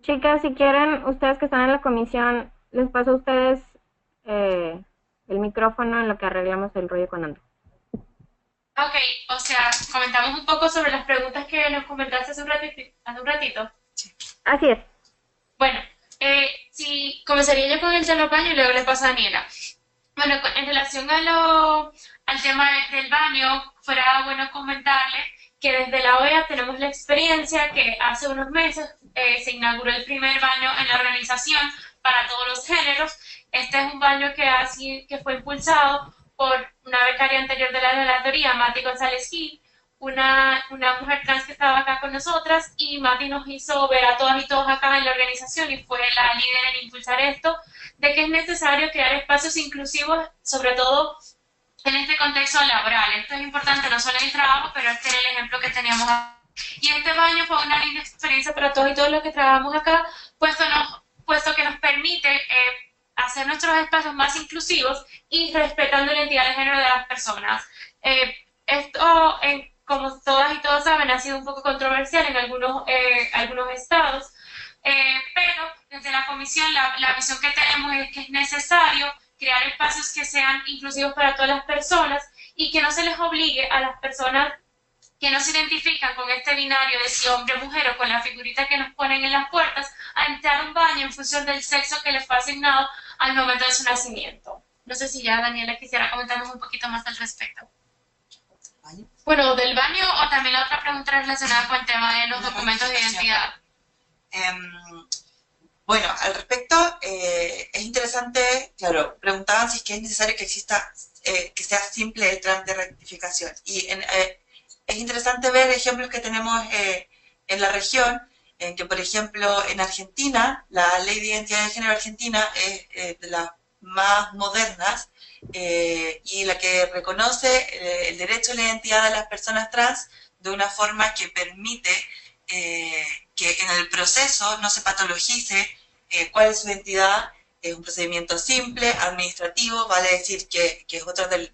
Chicas, si quieren, ustedes que están en la comisión, les paso a ustedes el micrófono en lo que arreglamos el rollo con Andrew. Ok, o sea, comentamos un poco sobre las preguntas que nos comentaste hace un ratito. Así es. Bueno, si comenzaría yo con el tema baño y luego le paso a Daniela. Bueno, en relación al tema del baño, fuera bueno comentarle que desde la OEA tenemos la experiencia que hace unos meses se inauguró el primer baño en la organización para todos los géneros. Este es un baño que fue impulsado por una becaria anterior de la relatoría, Mati González Gil, una mujer trans que estaba acá con nosotras, y Mati nos hizo ver a todas y todos acá en la organización y fue la líder en impulsar esto, de que es necesario crear espacios inclusivos, sobre todo en este contexto laboral. Esto es importante no solo en el trabajo, pero este era el ejemplo que teníamos acá. Y este baño fue una linda experiencia para todos y todos los que trabajamos acá, puesto que nos permite hacer nuestros espacios más inclusivos y respetando la identidad de género de las personas. Esto, como todas y todos saben, ha sido un poco controversial en algunos estados, pero desde la comisión la visión que tenemos es que es necesario crear espacios que sean inclusivos para todas las personas y que no se les obligue a las personas que no se identifican con este binario de si hombre o mujer o con la figurita que nos ponen en las puertas, a entrar a un baño en función del sexo que les fue asignado al momento de su nacimiento. No sé si ya Daniela quisiera comentarnos un poquito más al respecto. Bueno, del baño o también la otra pregunta relacionada con el tema de los documentos de identidad. Bueno, al respecto, es interesante, claro, preguntaban si es que es necesario que exista, que sea simple el trámite de rectificación. Y es interesante ver ejemplos que tenemos en la región, en que, por ejemplo, en Argentina, la Ley de Identidad de Género Argentina es de las más modernas y la que reconoce el derecho a la identidad de las personas trans de una forma que permite que en el proceso no se patologice cuál es su identidad. Es un procedimiento simple, administrativo, vale decir que es otra de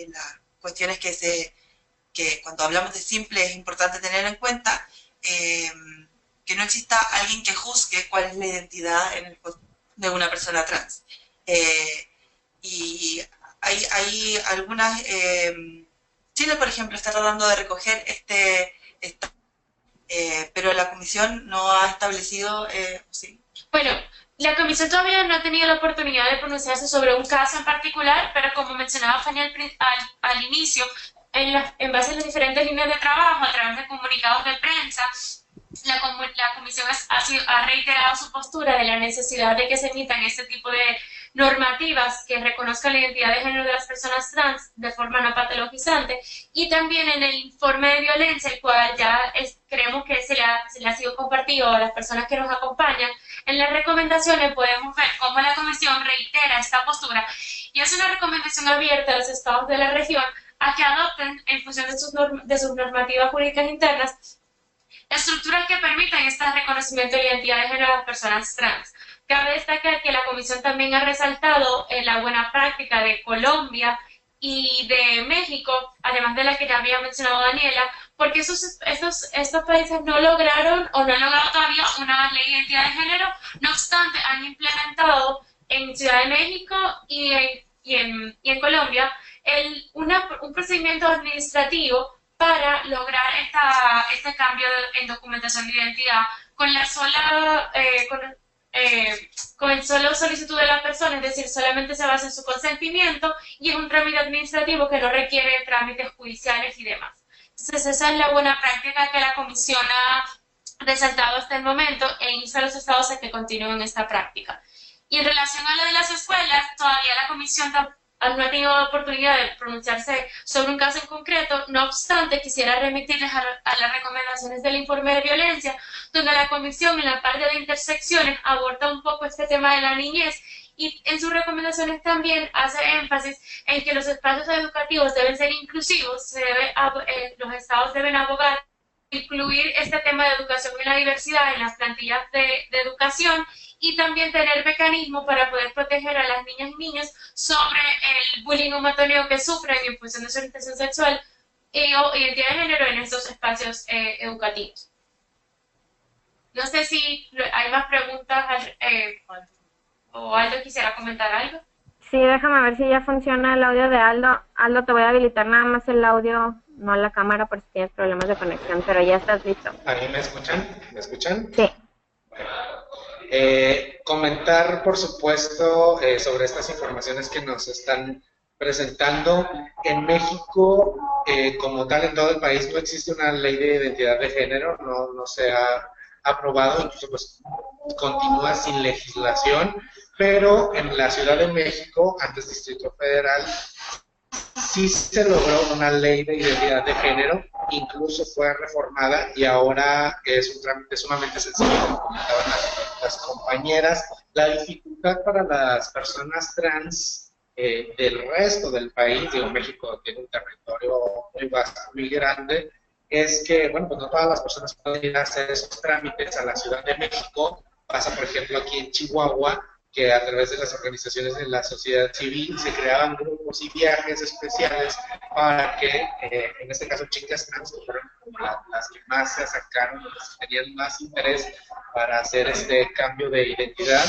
las cuestiones que cuando hablamos de simple es importante tener en cuenta, que no exista alguien que juzgue cuál es la identidad de una persona trans. Y hay algunas... Chile, por ejemplo, está tratando de recoger pero la comisión no ha establecido... ¿sí? Bueno, la comisión todavía no ha tenido la oportunidad de pronunciarse sobre un caso en particular, pero como mencionaba Fanny al inicio, en base a las diferentes líneas de trabajo, a través de comunicados de prensa, la comisión ha reiterado su postura de la necesidad de que se emitan este tipo de normativas que reconozcan la identidad de género de las personas trans de forma no patologizante, y también en el informe de violencia, el cual ya creemos que se le ha sido compartido a las personas que nos acompañan. En las recomendaciones podemos ver cómo la comisión reitera esta postura y es una recomendación abierta a los estados de la región a que adopten, en función de sus normativas jurídicas internas, estructuras que permitan este reconocimiento de la identidad de género de las personas trans. Cabe destacar que la comisión también ha resaltado la buena práctica de Colombia y de México, además de la que ya había mencionado Daniela, porque estos países no lograron o no han logrado todavía una ley de identidad de género. No obstante, han implementado en Ciudad de México y en Colombia un procedimiento administrativo para lograr este cambio en documentación de identidad con la sola con el solo solicitud de la persona, es decir, solamente se basa en su consentimiento y es un trámite administrativo que no requiere trámites judiciales y demás. Entonces esa es la buena práctica que la comisión ha resaltado hasta el momento e insta a los estados a que continúen esta práctica. Y en relación a lo de las escuelas, todavía la comisión no ha tenido la oportunidad de pronunciarse sobre un caso en concreto. No obstante, quisiera remitirles a las recomendaciones del informe de violencia, donde la comisión en la parte de intersecciones aborda un poco este tema de la niñez y en sus recomendaciones también hace énfasis en que los espacios educativos deben ser inclusivos, los estados deben abogar incluir este tema de educación en la diversidad en las plantillas de educación y también tener mecanismos para poder proteger a las niñas y niños sobre el bullying o matoneo que sufren en función de su orientación sexual o identidad de género en estos espacios educativos. No sé si hay más preguntas o Aldo quisiera comentar algo. Sí, déjame ver si ya funciona el audio de Aldo. Aldo, te voy a habilitar nada más el audio, no la cámara por si tienes problemas de conexión, pero ya estás listo. ¿A mí me escuchan? ¿Me escuchan? Sí. Comentar, por supuesto, sobre estas informaciones que nos están presentando. En México, como tal, en todo el país no existe una ley de identidad de género, no se ha aprobado, incluso pues continúa sin legislación, pero en la Ciudad de México, antes Distrito Federal, sí se logró una ley de identidad de género, incluso fue reformada y ahora es un trámite sumamente sencillo, como comentaban las compañeras. La dificultad para las personas trans del resto del país, digo, México tiene un territorio muy vasto, muy grande, es que, bueno, pues no todas las personas pueden ir a hacer esos trámites a la Ciudad de México. Pasa, por ejemplo, aquí en Chihuahua, que a través de las organizaciones de la sociedad civil se creaban grupos y viajes especiales para que, en este caso, chicas trans, que fueron las que más se acercaron, las que tenían más interés para hacer este cambio de identidad,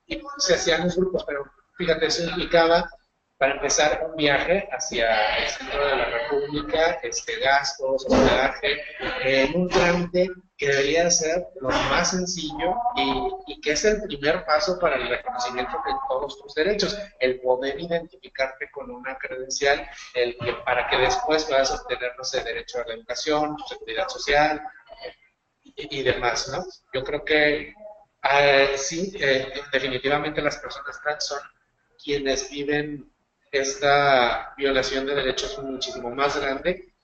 y se hacían los grupos, pero fíjate, eso implicaba para empezar un viaje hacia el centro de la República, gastos, hospedaje, en un trámite que debería ser lo más sencillo y que es el primer paso para el reconocimiento de todos tus derechos, el poder identificarte con una credencial, para que después puedas obtener, no sé, derecho a la educación, seguridad social y demás, ¿no? Yo creo que sí, definitivamente las personas trans son quienes viven esta violación de derechos muchísimo más grande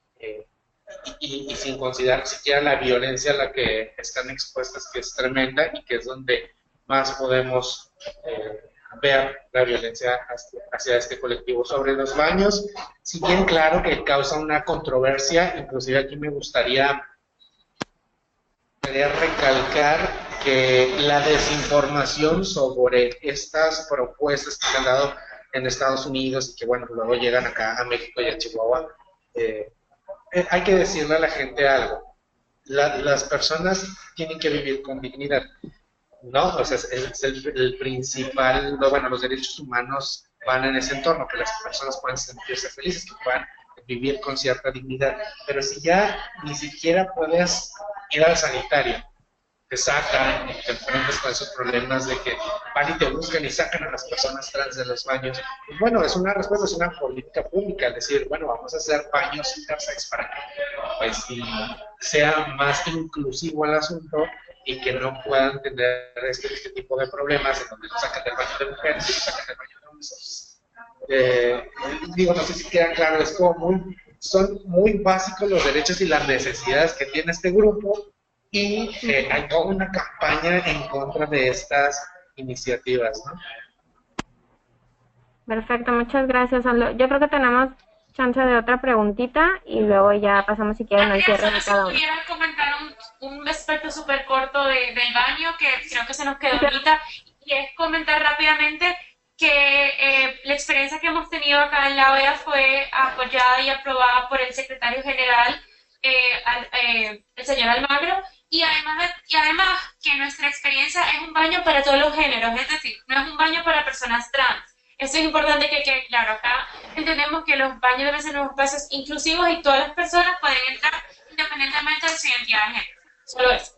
y sin considerar siquiera la violencia a la que están expuestas, que es tremenda y que es donde más podemos ver la violencia hacia este colectivo. Sobre los baños, si bien claro que causa una controversia, inclusive aquí me gustaría recalcar que la desinformación sobre estas propuestas que se han dado en Estados Unidos y que, bueno, luego llegan acá a México y a Chihuahua, hay que decirle a la gente algo. Las personas tienen que vivir con dignidad, ¿no? O sea, es el principal, bueno, los derechos humanos van en ese entorno, que las personas puedan sentirse felices, que puedan vivir con cierta dignidad. Pero si ya ni siquiera puedes ir al sanitario, te sacan y te enfrentas con esos problemas de que van y te buscan y sacan a las personas trans de los baños. Pues bueno, es una respuesta, es una política pública, es decir, bueno, vamos a hacer baños intersex para que pues, sea más inclusivo el asunto y que no puedan tener este tipo de problemas en donde lo sacan del baño de mujeres y lo sacan del baño de hombres. Digo, no sé si queda claro, es como son muy básicos los derechos y las necesidades que tiene este grupo. Y hay toda una campaña en contra de estas iniciativas, ¿no? Perfecto, muchas gracias, Aldo. Yo creo que tenemos chance de otra preguntita y luego ya pasamos si quieren al cierre de cada uno. Quisiera comentar un aspecto súper corto del baño que creo que se nos quedó ahorita, y es comentar rápidamente que la experiencia que hemos tenido acá en la OEA fue apoyada y aprobada por el secretario general, el señor Almagro, y además que nuestra experiencia es un baño para todos los géneros, es decir, no es un baño para personas trans. Eso es importante que quede claro. Acá entendemos que los baños deben ser unos espacios inclusivos y todas las personas pueden entrar independientemente de su identidad de género. Solo eso.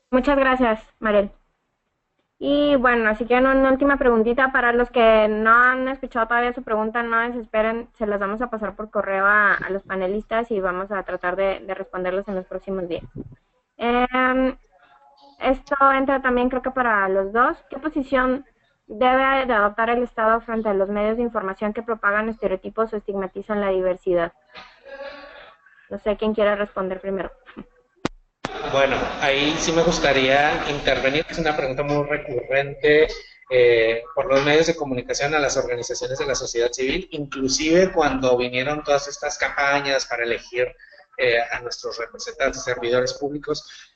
Muchas gracias, Mariel. Y bueno, así que una última preguntita para los que no han escuchado todavía su pregunta, no desesperen, se las vamos a pasar por correo a los panelistas y vamos a tratar de responderlos en los próximos días. Esto entra también creo que para los dos. ¿Qué posición debe de adoptar el Estado frente a los medios de información que propagan estereotipos o estigmatizan la diversidad? No sé quién quiere responder primero. Bueno, ahí sí me gustaría intervenir, es una pregunta muy recurrente por los medios de comunicación a las organizaciones de la sociedad civil, inclusive cuando vinieron todas estas campañas para elegir a nuestros representantes, servidores públicos,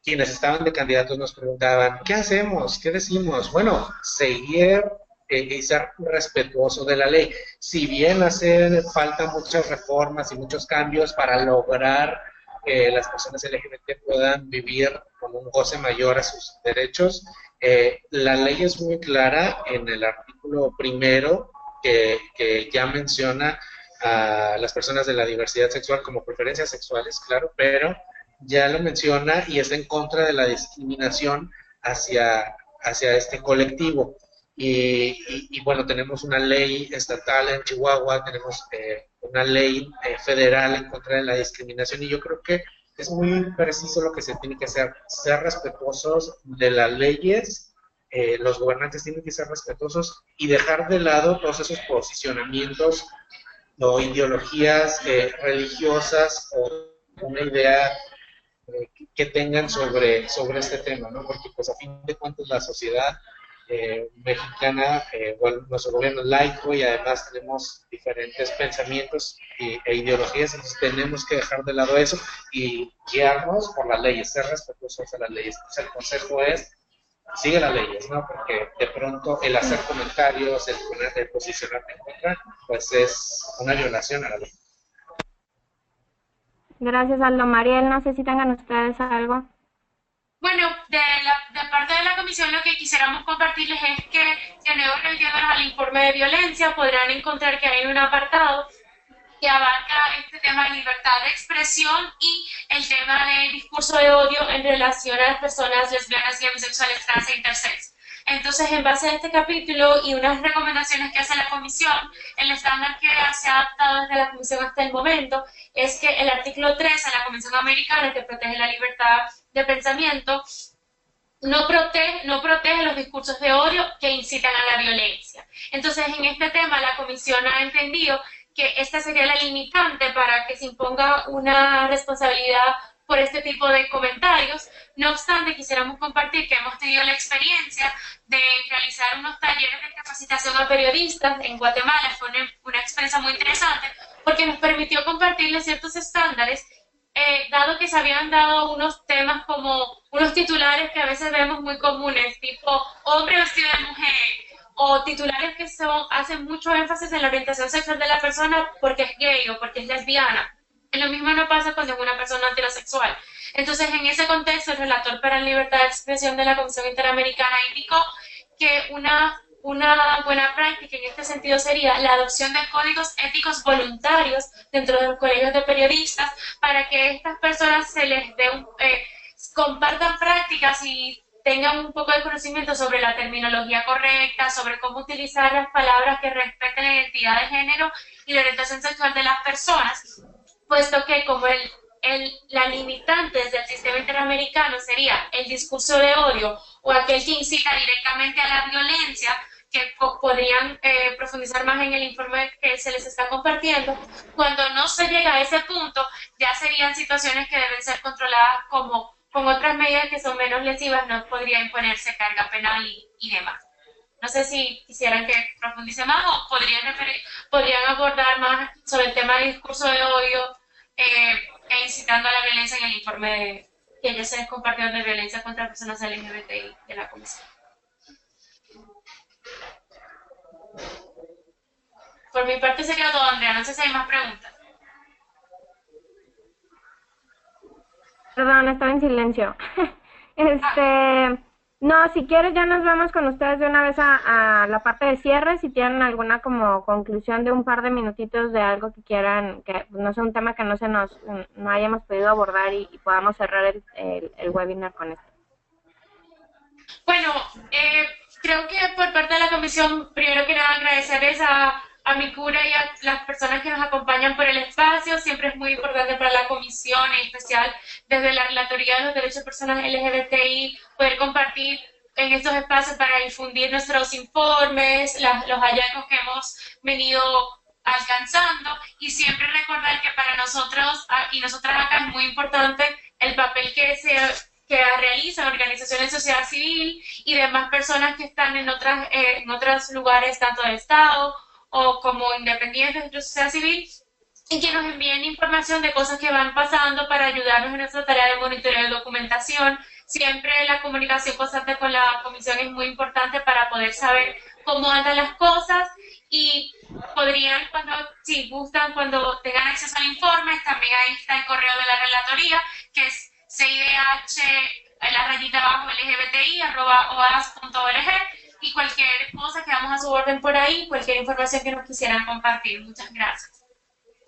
quienes estaban de candidatos nos preguntaban, ¿qué hacemos? ¿Qué decimos? Bueno, seguir y ser respetuoso de la ley. Si bien hace falta muchas reformas y muchos cambios para lograr que las personas LGBT puedan vivir con un goce mayor a sus derechos, la ley es muy clara en el artículo primero que ya menciona a las personas de la diversidad sexual como preferencias sexuales, claro, pero ya lo menciona y es en contra de la discriminación hacia este colectivo. Y bueno, tenemos una ley estatal en Chihuahua, tenemos una ley federal en contra de la discriminación y yo creo que es muy preciso lo que se tiene que hacer, ser respetuosos de las leyes, los gobernantes tienen que ser respetuosos y dejar de lado todos esos posicionamientos o ideologías religiosas o una idea que tengan sobre este tema, ¿no? Porque pues a fin de cuentas la sociedad mexicana, bueno, nuestro gobierno es laico y además tenemos diferentes pensamientos e ideologías, entonces tenemos que dejar de lado eso y guiarnos por las leyes, ser respetuosos de las leyes. Entonces el consejo es, sigue las leyes, ¿no? Porque de pronto el hacer comentarios, el posicionarte en contra, pues es una violación a la ley. Gracias, Aldo. Mariel, no sé si tengan ustedes algo. Bueno, de parte de la comisión lo que quisiéramos compartirles es que, de nuevo remitiéndonos al informe de violencia, podrán encontrar que hay un apartado que abarca este tema de libertad de expresión y el tema del discurso de odio en relación a las personas lesbianas, gay, bisexuales, trans e intersex. Entonces, en base a este capítulo y unas recomendaciones que hace la comisión, el estándar que se ha adaptado desde la comisión hasta el momento es que el artículo 3 de la Convención Americana, que protege la libertad de pensamiento, no protege los discursos de odio que incitan a la violencia. Entonces, en este tema, la comisión ha entendido que esta sería la limitante para que se imponga una responsabilidad por este tipo de comentarios. No obstante, quisiéramos compartir que hemos tenido la experiencia de realizar unos talleres de capacitación a periodistas en Guatemala. Fue una experiencia muy interesante porque nos permitió compartirles ciertos estándares, dado que se habían dado unos temas como unos titulares que a veces vemos muy comunes, tipo hombre vestido de mujer, o titulares que hacen mucho énfasis en la orientación sexual de la persona porque es gay o porque es lesbiana. Y lo mismo no pasa cuando es una persona heterosexual. Entonces, en ese contexto, el relator para la libertad de expresión de la Comisión Interamericana indicó que una buena práctica en este sentido sería la adopción de códigos éticos voluntarios dentro de los colegios de periodistas para que estas personas se les dé compartan prácticas y tengan un poco de conocimiento sobre la terminología correcta, sobre cómo utilizar las palabras que respeten la identidad de género y la orientación sexual de las personas, puesto que como la limitante del sistema interamericano sería el discurso de odio o aquel que incita directamente a la violencia, que podrían profundizar más en el informe que se les está compartiendo. Cuando no se llega a ese punto, ya serían situaciones que deben ser controladas como con otras medidas que son menos lesivas, no podría imponerse carga penal y demás. No sé si quisieran que profundice más o podrían abordar más sobre el tema del discurso de odio e incitando a la violencia en el informe que ya se les compartió de violencia contra personas LGBTI de la Comisión. Por mi parte sería todo, Andrea. No sé si hay más preguntas. Perdón, estaba en silencio. No, si quieres ya nos vamos con ustedes de una vez a la parte de cierre, si tienen alguna como conclusión de un par de minutitos de algo que quieran, que no sea un tema que no hayamos podido abordar y podamos cerrar el webinar con esto. Bueno, creo que por parte de la comisión, primero que nada agradecerles a mi cura y a las personas que nos acompañan por el espacio. Siempre es muy importante para la comisión, en especial desde la Relatoría de los Derechos de Personas LGBTI, poder compartir en estos espacios para difundir nuestros informes, los hallazgos que hemos venido alcanzando, y siempre recordar que para nosotros y nosotras acá es muy importante el papel que realizan organizaciones de sociedad civil y demás personas que están en otros lugares, tanto de Estado o como independientes de la sociedad civil, y que nos envíen información de cosas que van pasando para ayudarnos en nuestra tarea de monitoreo y documentación. Siempre la comunicación constante con la comisión es muy importante para poder saber cómo andan las cosas, y podrían, si gustan, cuando tengan acceso al informe, también ahí está el correo de la relatoría, que es CIDH_LGBTI@oas.org, y cualquier cosa quedamos a su orden por ahí, cualquier información que nos quisieran compartir. Muchas gracias.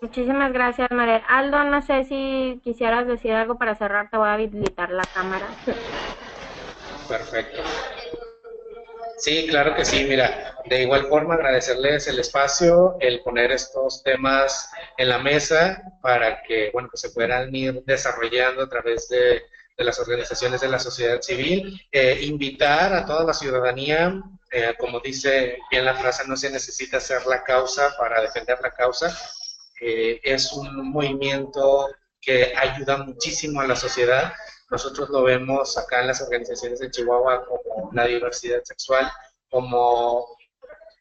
Muchísimas gracias, María. Aldo, no sé si quisieras decir algo para cerrar, te voy a habilitar la cámara. Perfecto. Sí, claro que sí. Mira, de igual forma agradecerles el espacio, el poner estos temas en la mesa para que, bueno, que se puedan ir desarrollando a través de las organizaciones de la sociedad civil. Invitar a toda la ciudadanía, como dice bien la frase, no se necesita ser la causa para defender la causa. Es un movimiento que ayuda muchísimo a la sociedad. Nosotros lo vemos acá en las organizaciones de Chihuahua como la diversidad sexual, como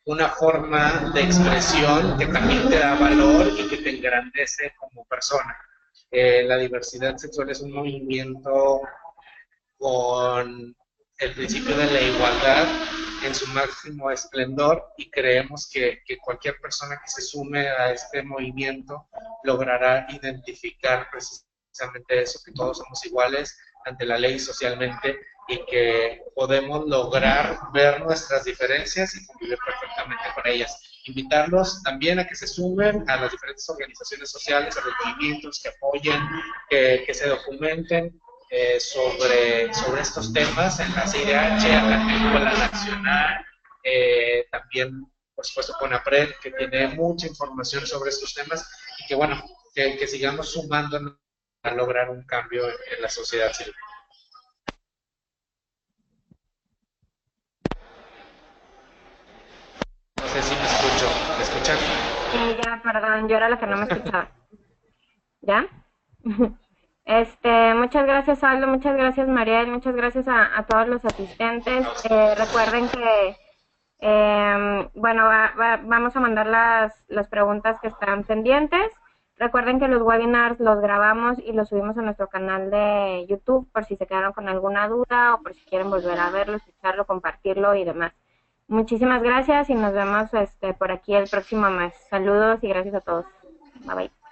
una forma de expresión que también te da valor y que te engrandece como persona. La diversidad sexual es un movimiento con el principio de la igualdad en su máximo esplendor, y creemos que cualquier persona que se sume a este movimiento logrará identificar precisamente eso, que todos somos iguales, ante la ley socialmente y que podemos lograr ver nuestras diferencias y convivir perfectamente con ellas. Invitarlos también a que se sumen a las diferentes organizaciones sociales, a los movimientos que apoyen, que se documenten sobre estos temas en la CIDH, en la Escuela Nacional, también, por supuesto, CONAPRED, que tiene mucha información sobre estos temas y que, bueno, que sigamos sumándonos a lograr un cambio en la sociedad civil. No sé si me escucho. ¿Me escuchan? Sí, ya, perdón, yo era la que no me escuchaba. ¿Ya? Muchas gracias, Aldo, muchas gracias, Mariel, muchas gracias a todos los asistentes. Recuerden que, bueno, vamos a mandar las preguntas que están pendientes. Recuerden que los webinars los grabamos y los subimos a nuestro canal de YouTube por si se quedaron con alguna duda o por si quieren volver a verlo, escucharlo, compartirlo y demás. Muchísimas gracias y nos vemos por aquí el próximo mes. Saludos y gracias a todos. Bye bye.